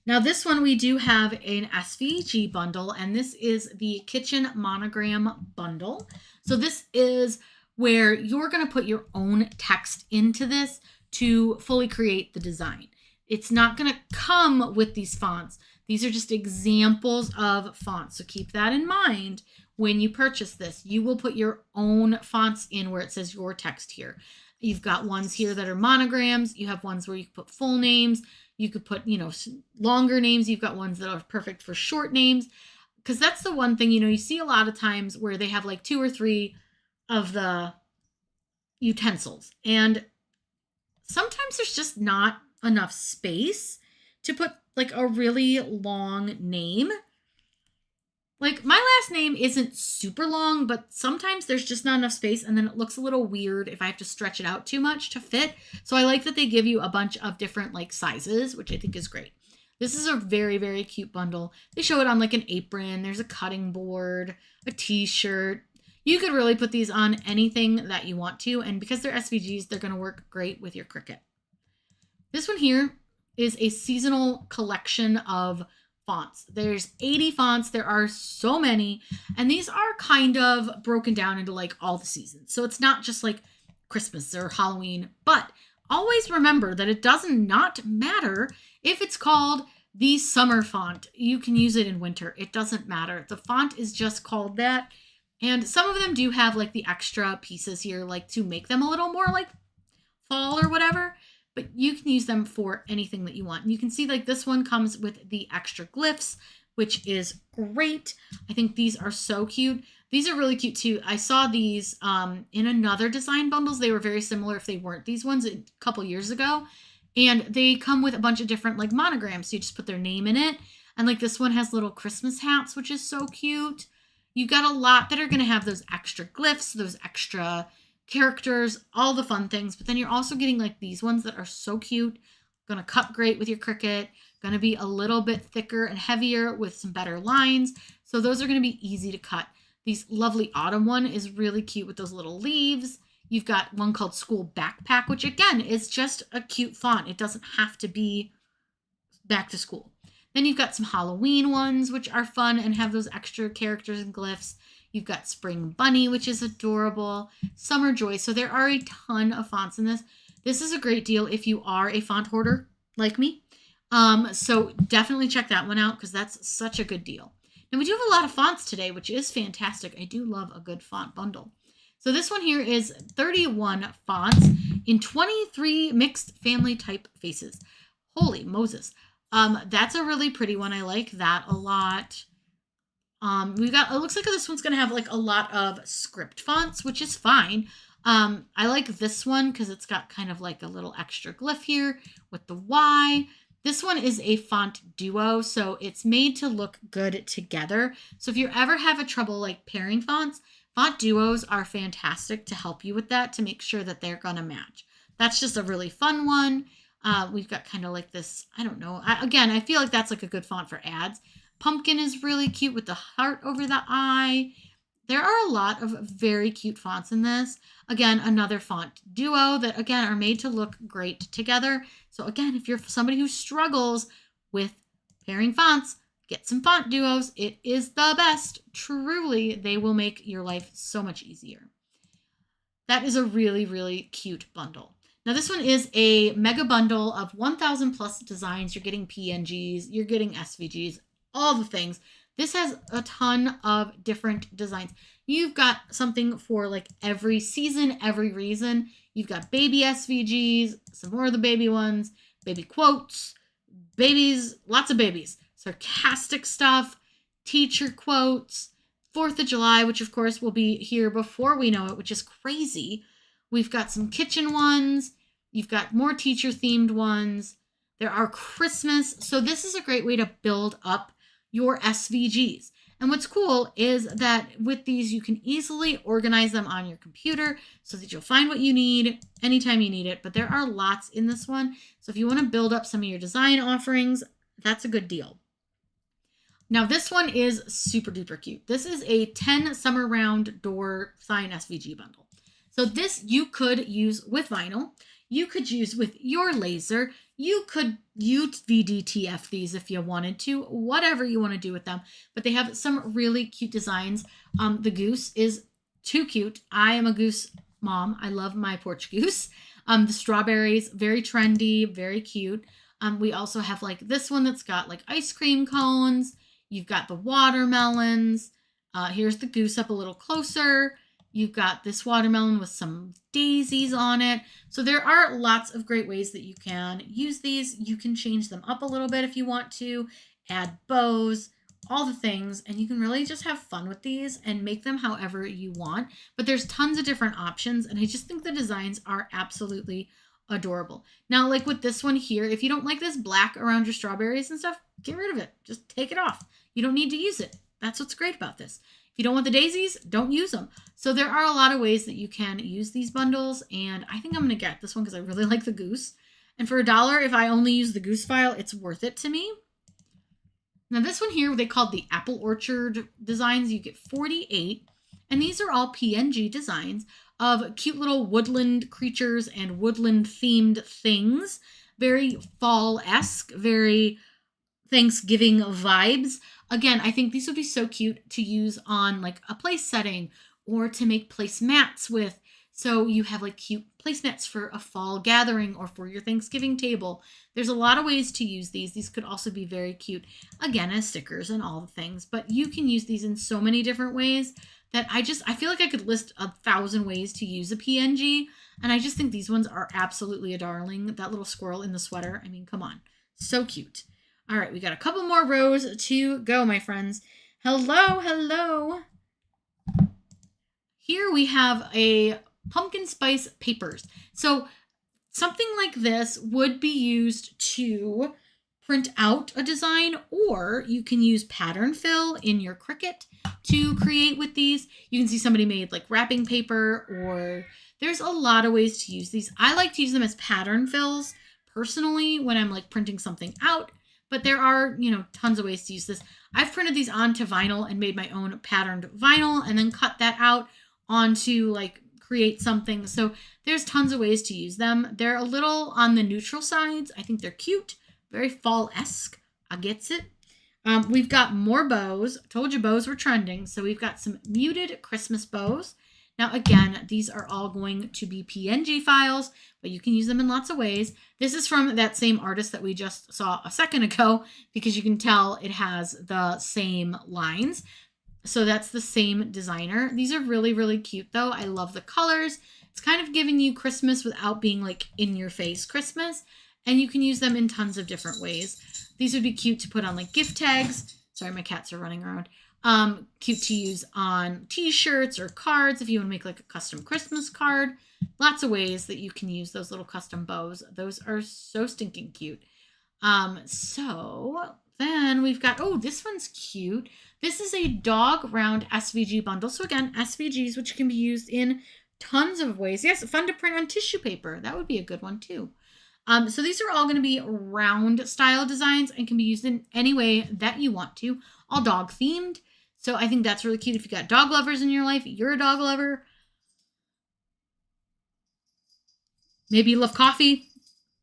Now this one we do have an SVG bundle, and this is the Kitchen Monogram Bundle. So this is where you're going to put your own text into this to fully create the design. It's not going to come with these fonts. These are just examples of fonts. So keep that in mind when you purchase this. You will put your own fonts in where it says your text here. You've got ones here that are monograms. You have ones where you can put full names. You could put, longer names. You've got ones that are perfect for short names. Because that's the one thing, you see a lot of times where they have like 2 or 3 of the utensils. And sometimes there's just not enough space to put like a really long name. Like, my last name isn't super long, but sometimes there's just not enough space, and then it looks a little weird if I have to stretch it out too much to fit. So I like that they give you a bunch of different like sizes, which I think is great. This is a very, very cute bundle. They show it on like an apron. There's a cutting board, a t-shirt. You could really put these on anything that you want to, and because they're SVGs, they're going to work great with your Cricut. This one here is a seasonal collection of fonts. There's 80 fonts. There are so many, and these are kind of broken down into like all the seasons. So it's not just like Christmas or Halloween, but always remember that it does not matter if it's called the summer font. You can use it in winter. It doesn't matter. The font is just called that. And some of them do have like the extra pieces here, like to make them a little more like fall or whatever. But you can use them for anything that you want. And you can see like this one comes with the extra glyphs, which is great. I think these are so cute. These are really cute too. I saw these in another design bundles. They were very similar if they weren't these ones a couple years ago. And they come with a bunch of different like monograms. So you just put their name in it. And like this one has little Christmas hats, which is so cute. You've got a lot that are going to have those extra glyphs, those extra characters, all the fun things. But then you're also getting like these ones that are so cute. Going to cut great with your Cricut. Going to be a little bit thicker and heavier with some better lines. So those are going to be easy to cut. These lovely autumn one is really cute with those little leaves. You've got one called School Backpack, which again is just a cute font. It doesn't have to be back to school. Then you've got some Halloween ones, which are fun and have those extra characters and glyphs. You've got Spring Bunny, which is adorable. Summer Joy. So there are a ton of fonts in this. This is a great deal if you are a font hoarder like me. So definitely check that one out because that's such a good deal. Now we do have a lot of fonts today, which is fantastic. I do love a good font bundle. So this one here is 31 fonts in 23 mixed family type faces. Holy Moses. That's a really pretty one. I like that a lot. We've got, it looks like this one's going to have like a lot of script fonts, which is fine. I like this one because it's got kind of like a little extra glyph here with the Y. This one is a font duo, so it's made to look good together. So if you ever have a trouble like pairing fonts, font duos are fantastic to help you with that, to make sure that they're going to match. That's just a really fun one. We've got kind of like this, I don't know. Again, I feel like that's like a good font for ads. Pumpkin is really cute with the heart over the eye. There are a lot of very cute fonts in this. Again, another font duo that, again, are made to look great together. So again, if you're somebody who struggles with pairing fonts, get some font duos. It is the best. Truly, they will make your life so much easier. That is a really, really cute bundle. Now, this one is a mega bundle of 1,000 plus designs. You're getting PNGs, you're getting SVGs, all the things. This has a ton of different designs. You've got something for like every season, every reason. You've got baby SVGs, some more of the baby ones, baby quotes, babies, lots of babies, sarcastic stuff, teacher quotes, 4th of July, which of course will be here before we know it, which is crazy. We've got some kitchen ones. You've got more teacher themed ones. There are Christmas. So this is a great way to build up your SVGs. And what's cool is that with these, you can easily organize them on your computer so that you'll find what you need anytime you need it. But there are lots in this one. So if you want to build up some of your design offerings, that's a good deal. Now this one is super duper cute. This is a 10 summer round door sign SVG bundle. So this you could use with vinyl. You could use with your laser. You could VDTF these if you wanted to, whatever you want to do with them. But they have some really cute designs. The goose is too cute. I am a goose mom. I love my porch goose. The strawberries, very trendy, very cute. We also have like this one that's got like ice cream cones. You've got the watermelons. Here's the goose up a little closer. You've got this watermelon with some daisies on it. So there are lots of great ways that you can use these. You can change them up a little bit if you want to, add bows, all the things, and you can really just have fun with these and make them however you want. But there's tons of different options, and I just think the designs are absolutely adorable. Now, like with this one here, if you don't like this black around your strawberries and stuff, get rid of it. Just take it off. You don't need to use it. That's what's great about this. If you don't want the daisies, don't use them. So there are a lot of ways that you can use these bundles, and I think I'm going to get this one because I really like the goose. And for $1, if I only use the goose file, it's worth it to me. Now this one here, they called the Apple Orchard designs. You get 48, and these are all PNG designs of cute little woodland creatures and woodland themed things. Very fall-esque, very Thanksgiving vibes. Again, I think these would be so cute to use on like a place setting or to make placemats with. So you have like cute placemats for a fall gathering or for your Thanksgiving table. There's a lot of ways to use these. These could also be very cute, again, as stickers and all the things. But you can use these in so many different ways that I feel like I could list 1,000 ways to use a PNG. And I just think these ones are absolutely a darling. That little squirrel in the sweater. I mean, come on. So cute. All right, we got a couple more rows to go, my friends. Hello, hello. Here we have a pumpkin spice papers. So something like this would be used to print out a design, or you can use pattern fill in your CRICUT to create with these. You can see somebody made like wrapping paper, or there's a lot of ways to use these. I like to use them as pattern fills personally when I'm like printing something out. But there are, tons of ways to use this. I've printed these onto vinyl and made my own patterned vinyl and then cut that out onto like create something. So there's tons of ways to use them. They're a little on the neutral sides. I think they're cute, very fall-esque. I gets it. We've got more bows. I told you bows were trending. So we've got some muted Christmas bows. Now, again, these are all going to be PNG files, but you can use them in lots of ways. This is from that same artist that we just saw a second ago, because you can tell it has the same lines. So that's the same designer. These are really, really cute, though. I love the colors. It's kind of giving you Christmas without being like in your face Christmas, and you can use them in tons of different ways. These would be cute to put on like gift tags. Sorry, my cats are running around. Cute to use on t-shirts or cards if you want to make like a custom Christmas card. Lots of ways that you can use those little custom bows. Those are so stinking cute. So then we've got, oh, this one's cute. This is a dog round SVG bundle. So again, SVGs, which can be used in tons of ways. Yes, fun to print on tissue paper. That would be a good one too. So these are all going to be round style designs and can be used in any way that you want to. All dog themed. So I think that's really cute. If you got dog lovers in your life, you're a dog lover. Maybe you love coffee,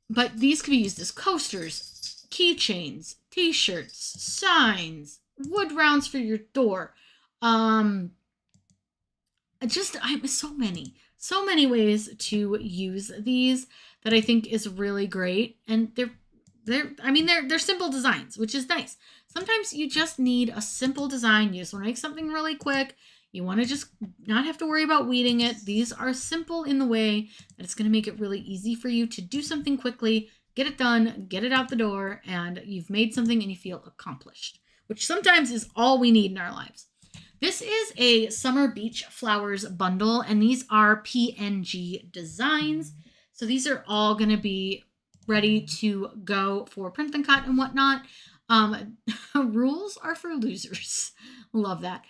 but these could be used as coasters, keychains, t-shirts, signs, wood rounds for your door. So many ways to use these that I think is really great. And they're simple designs, which is nice. Sometimes you just need a simple design. You just want to make something really quick. You want to just not have to worry about weeding it. These are simple in the way that it's going to make it really easy for you to do something quickly, get it done, get it out the door, and you've made something and you feel accomplished, which sometimes is all we need in our lives. This is a Summer Beach Flowers bundle, and these are PNG designs. So these are all going to be ready to go for print and cut and whatnot. Rules are for losers. Love that.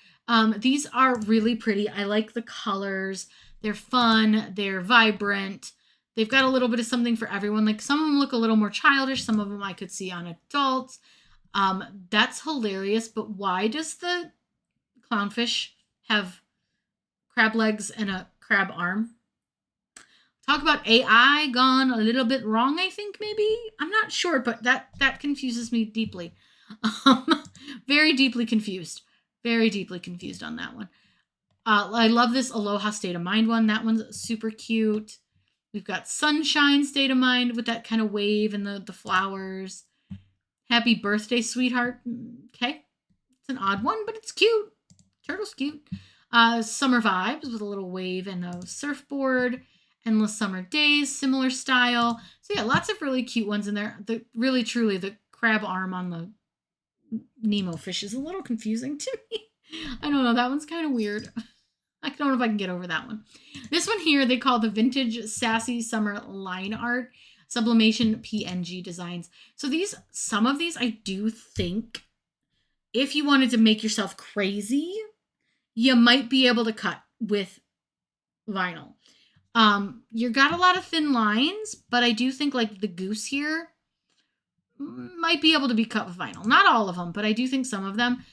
These are really pretty. I like the colors. They're fun. They're vibrant. They've got a little bit of something for everyone. Like some of them look a little more childish. Some of them I could see on adults. That's hilarious. But why does the clownfish have crab legs and a crab arm? Talk about AI gone a little bit wrong, I think, maybe. I'm not sure, but that confuses me deeply. Very deeply confused. Very deeply confused on that one. I love this Aloha State of Mind one. That one's super cute. We've got Sunshine State of Mind with that kind of wave and the flowers. Happy Birthday, Sweetheart. Okay. It's an odd one, but it's cute. Turtle's cute. Summer Vibes with a little wave and a surfboard. Endless Summer Days, similar style. So yeah, lots of really cute ones in there. Really, truly, the crab arm on the Nemo fish is a little confusing to me. I don't know. That one's kind of weird. I don't know if I can get over that one. This one here, they call the Vintage Sassy Summer Line Art Sublimation PNG Designs. So some of these, I do think, if you wanted to make yourself crazy, you might be able to cut with vinyl. You got a lot of thin lines, but I do think like the goose here might be able to be cut with vinyl. Not all of them, but I do think some of them.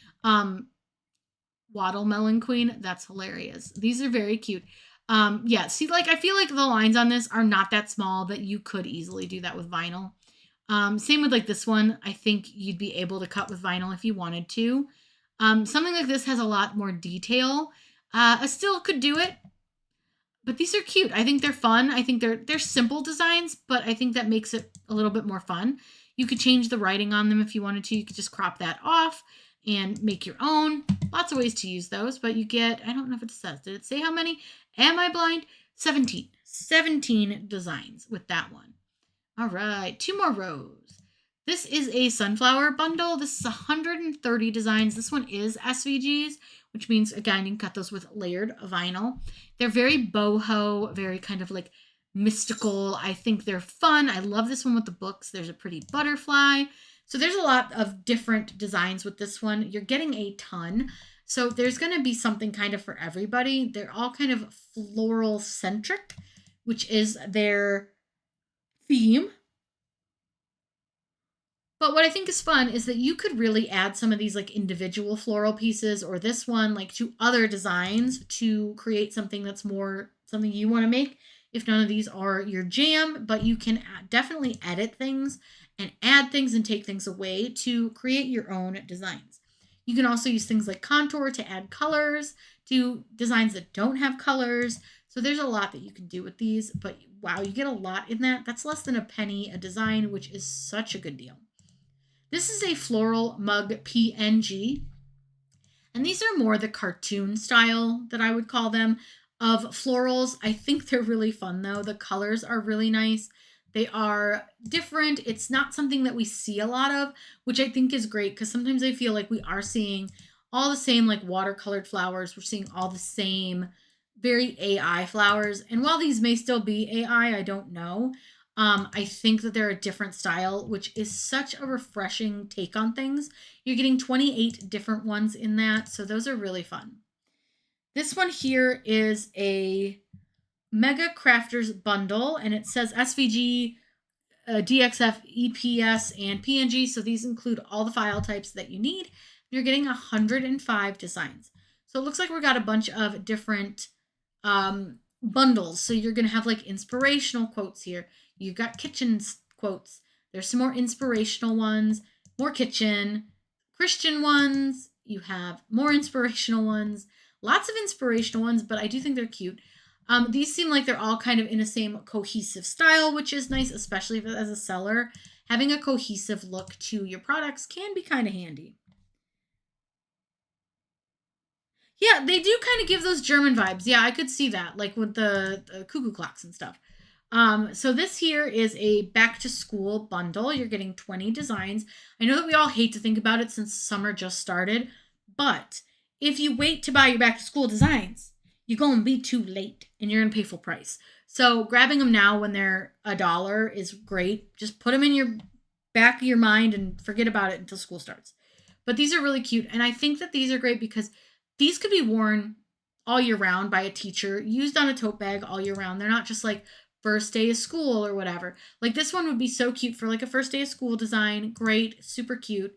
Watermelon Queen, that's hilarious. These are very cute. Yeah, see, like I feel like the lines on this are not that small that you could easily do that with vinyl. Same with like this one. I think you'd be able to cut with vinyl if you wanted to. Something like this has a lot more detail. I still could do it. But these are cute. I think they're fun. I think they're simple designs, but I think that makes it a little bit more fun. You could change the writing on them if you wanted to. You could just crop that off and make your own. Lots of ways to use those, but you get, I don't know if it says, did it say how many? Am I blind? 17. 17 designs with that one. All right, 2 more rows. This is a sunflower bundle. This is 130 designs. This one is SVGs, which means, again, you can cut those with layered vinyl. They're very boho, very kind of like mystical. I think they're fun. I love this one with the books. There's a pretty butterfly. So there's a lot of different designs with this one. You're getting a ton. So there's going to be something kind of for everybody. They're all kind of floral centric, which is their theme. But what I think is fun is that you could really add some of these like individual floral pieces or this one like to other designs to create something that's more something you want to make. If none of these are your jam, but you can definitely edit things and add things and take things away to create your own designs. You can also use things like contour to add colors to designs that don't have colors. So there's a lot that you can do with these, but wow, you get a lot in that. That's less than a penny a design, which is such a good deal. This is a floral mug PNG, and these are more the cartoon style that I would call them of florals. I think they're really fun though. The colors are really nice. They are different. It's not something that we see a lot of, which I think is great because sometimes I feel like we are seeing all the same like watercolored flowers. We're seeing all the same very AI flowers. And while these may still be AI, I don't know. I think that they're a different style, which is such a refreshing take on things. You're getting 28 different ones in that, so those are really fun. This one here is a Mega Crafters bundle, and it says SVG, DXF, EPS, and PNG, so these include all the file types that you need. You're getting 105 designs. So it looks like we got a bunch of different bundles. So you're going to have like inspirational quotes here. You've got kitchen quotes. There's some more inspirational ones, more kitchen, Christian ones. You have more inspirational ones, lots of inspirational ones, but I do think they're cute. These seem like they're all kind of in the same cohesive style, which is nice, especially as a seller. Having a cohesive look to your products can be kind of handy. Yeah, they do kind of give those German vibes. Yeah, I could see that, like with the cuckoo clocks and stuff. So this here is a back to school bundle. You're getting 20 designs. I know that we all hate to think about it since summer just started, but if you wait to buy your back to school designs, you're going to be too late and you're going to pay full price. So grabbing them now when they're $1 is great. Just put them in your back of your mind and forget about it until school starts. But these are really cute. And I think that these are great because these could be worn all year round by a teacher, used on a tote bag all year round. They're not just like first day of school or whatever. Like this one would be so cute for like a first day of school design. Great, super cute.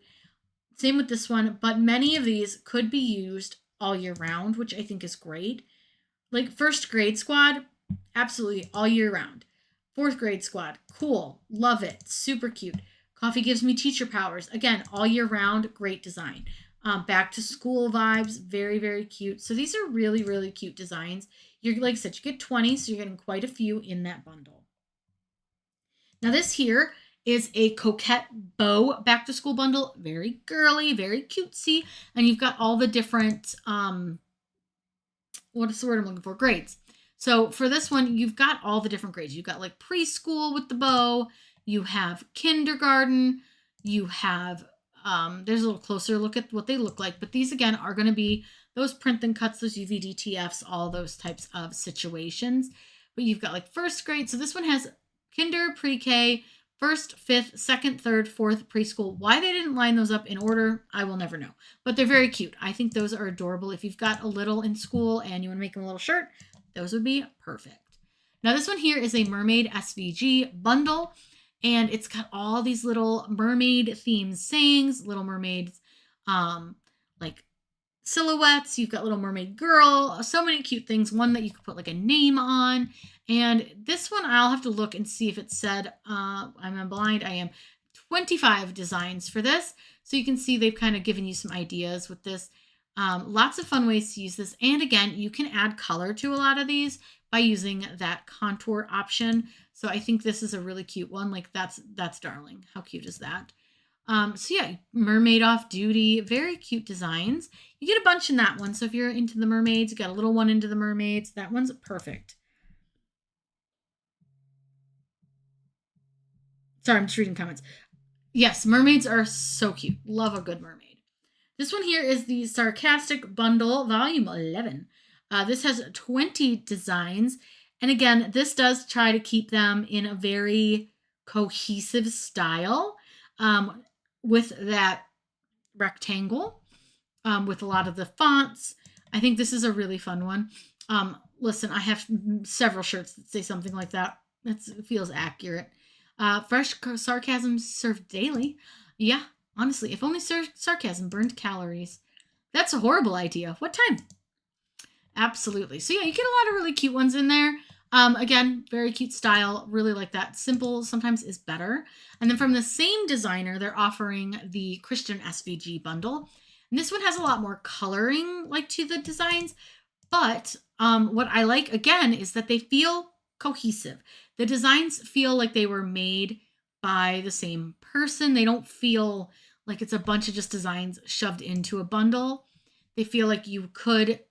Same with this one, but many of these could be used all year round, which I think is great. Like first grade squad, absolutely all year round. Fourth grade squad, cool, love it, super cute. Coffee gives me teacher powers. Again, all year round, great design. Back to school vibes, very, very cute. So these are really, really cute designs. You're like I said, you get 20, so you're getting quite a few in that bundle. Now this here is a coquette bow back to school bundle. Very girly, very cutesy. And you've got all the different, what is the word I'm looking for? Grades. So for this one, you've got all the different grades. You've got like preschool with the bow. You have kindergarten. You have, there's a little closer look at what they look like. But these, again, are going to be those print and cuts, those UVDTFs, all those types of situations. But you've got like first grade. So this one has kinder, pre-K, first, fifth, second, third, fourth, preschool. Why they didn't line those up in order, I will never know. But they're very cute. I think those are adorable. If you've got a little in school and you want to make them a little shirt, those would be perfect. Now this one here is a mermaid SVG bundle. And it's got all these little mermaid themed sayings, little mermaids, like silhouettes. You've got little mermaid girl, so many cute things. One that you could put like a name on. And this one, I'll have to look and see if it said, I'm blind, I am 25 designs for this. So you can see they've kind of given you some ideas with this. Lots of fun ways to use this. And again, you can add color to a lot of these by using that contour option. So I think this is a really cute one. Like that's darling. How cute is that? So yeah, mermaid off duty, very cute designs. You get a bunch in that one. So if you're into the mermaids, you got a little one into the mermaids. That one's perfect. Sorry, I'm just reading comments. Yes, mermaids are so cute. Love a good mermaid. This one here is the Sarcastic Bundle, Volume 11. This has 20 designs. And again, this does try to keep them in a very cohesive style with that rectangle with a lot of the fonts. I think this is a really fun one. Listen, I have several shirts that say something like that. It feels accurate. Fresh sarcasm served daily. Yeah, honestly, if only sarcasm burned calories. That's a horrible idea. What time? Absolutely. So yeah, you get a lot of really cute ones in there. Again, very cute style. Really like that. Simple sometimes is better. And then from the same designer, they're offering the Christian SVG bundle. And this one has a lot more coloring like to the designs. But what I like, again, is that they feel cohesive. The designs feel like they were made by the same person. They don't feel like it's a bunch of just designs shoved into a bundle. They feel like you could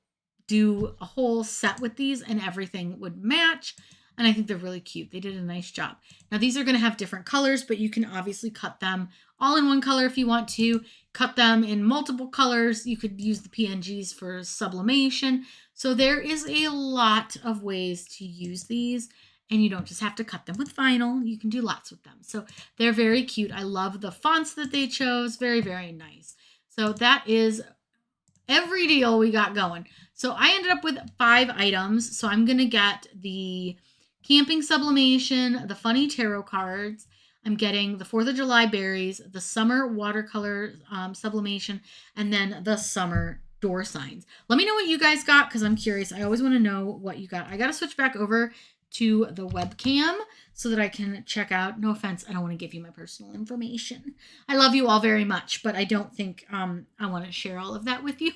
do a whole set with these and everything would match. And I think they're really cute. They did a nice job. Now these are going to have different colors, but you can obviously cut them all in one color if you want to. Cut them in multiple colors. You could use the PNGs for sublimation. So there is a lot of ways to use these. And you don't just have to cut them with vinyl. You can do lots with them. So they're very cute. I love the fonts that they chose. Very, very nice. So that is every deal we got going. So I ended up with 5 items. So I'm going to get the camping sublimation, the funny tarot cards. I'm getting the 4th of July berries, the summer watercolor sublimation, and then the summer door signs. Let me know what you guys got because I'm curious. I always want to know what you got. I got to switch back over to the webcam so that I can check out. No offense, I don't want to give you my personal information. I love you all very much, but I don't think I want to share all of that with you.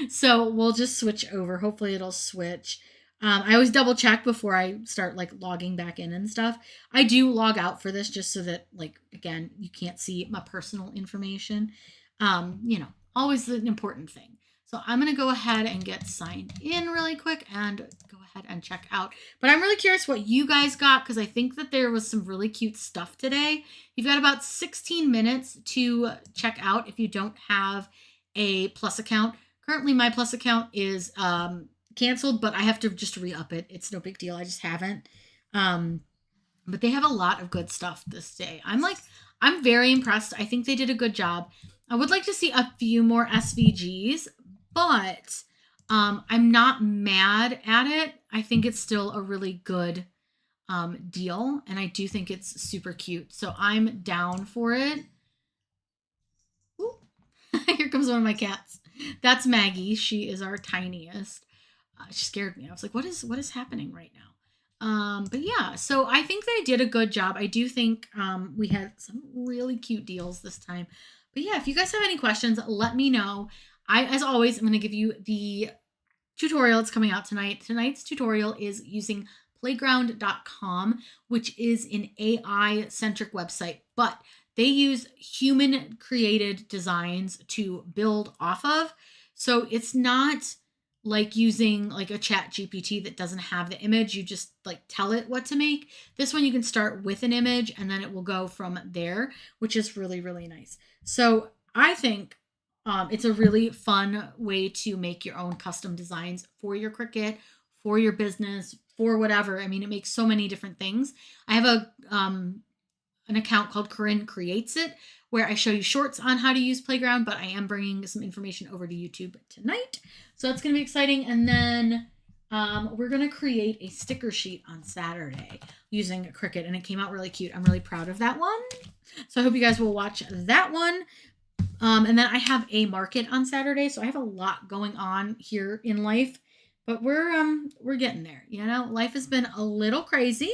So we'll just switch over. Hopefully it'll switch. I always double check before I start like logging back in and stuff. I do log out for this just so that, like, again, you can't see my personal information. You know, always an important thing. So I'm going to go ahead and get signed in really quick and go ahead and check out. But I'm really curious what you guys got because I think that there was some really cute stuff today. You've got about 16 minutes to check out if you don't have a Plus account. Currently, my Plus account is canceled, but I have to just re-up it. It's no big deal. I just haven't. But they have a lot of good stuff this day. I'm very impressed. I think they did a good job. I would like to see a few more SVGs, but I'm not mad at it. I think it's still a really good deal, and I do think it's super cute. So I'm down for it. Ooh. Here comes one of my cats. That's Maggie. She is our tiniest. She scared me. I was like, what is happening right now? But yeah, so I think they did a good job. I do think we had some really cute deals this time. But yeah, if you guys have any questions, let me know. As always, I'm going to give you the tutorial that's coming out tonight. Tonight's tutorial is using playground.com, which is an AI-centric website, but they use human-created designs to build off of. So it's not like using like a chat GPT that doesn't have the image. You just like tell it what to make. This one you can start with an image and then it will go from there, which is really, really nice. So I think it's a really fun way to make your own custom designs for your Cricut, for your business, for whatever. I mean, it makes so many different things. I have an account called Corinne Creates It, where I show you shorts on how to use Playground, but I am bringing some information over to YouTube tonight. So it's going to be exciting. And then we're going to create a sticker sheet on Saturday using Cricut, and it came out really cute. I'm really proud of that one. So I hope you guys will watch that one. And then I have a market on Saturday, so I have a lot going on here in life, but we're getting there. You know, life has been a little crazy.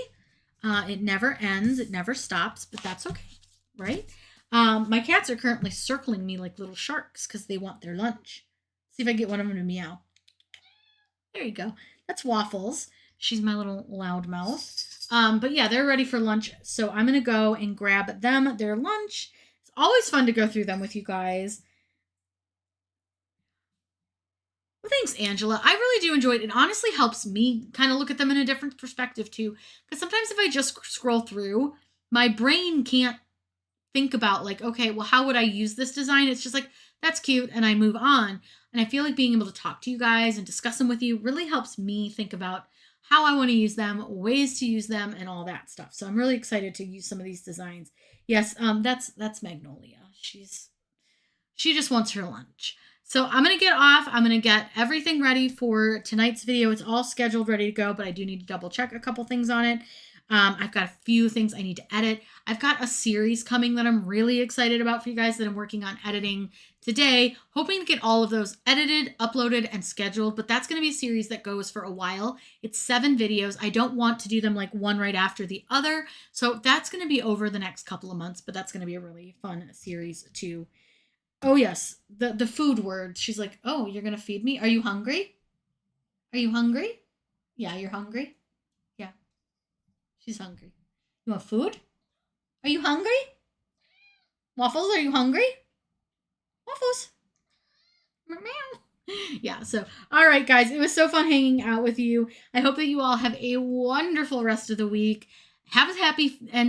It never ends. It never stops, but that's okay, right? My cats are currently circling me like little sharks because they want their lunch. See if I can get one of them to meow. There you go. That's Waffles. She's my little loud mouth. But yeah, they're ready for lunch. So I'm going to go and grab them their lunch. It's always fun to go through them with you guys. Well, thanks, Angela. I really do enjoy it. It honestly helps me kind of look at them in a different perspective too. Because sometimes if I just scroll through, my brain can't think about like, okay, well, how would I use this design? It's just like, that's cute, and I move on. And I feel like being able to talk to you guys and discuss them with you really helps me think about how I want to use them, ways to use them, and all that stuff. So I'm really excited to use some of these designs. Yes, that's Magnolia. She just wants her lunch. So I'm going to get off. I'm going to get everything ready for tonight's video. It's all scheduled, ready to go, but I do need to double check a couple things on it. I've got a few things I need to edit. I've got a series coming that I'm really excited about for you guys that I'm working on editing today, hoping to get all of those edited, uploaded, and scheduled, but that's going to be a series that goes for a while. It's 7 videos. I don't want to do them like one right after the other, so that's going to be over the next couple of months, but that's going to be a really fun series too. Oh yes, the food word. She's like, oh, you're going to feed me? Are you hungry? Are you hungry? Yeah, you're hungry? Yeah. She's hungry. You want food? Are you hungry? Waffles, are you hungry? Waffles. Meow. Yeah, so, all right, guys. It was so fun hanging out with you. I hope that you all have a wonderful rest of the week. Have a happy and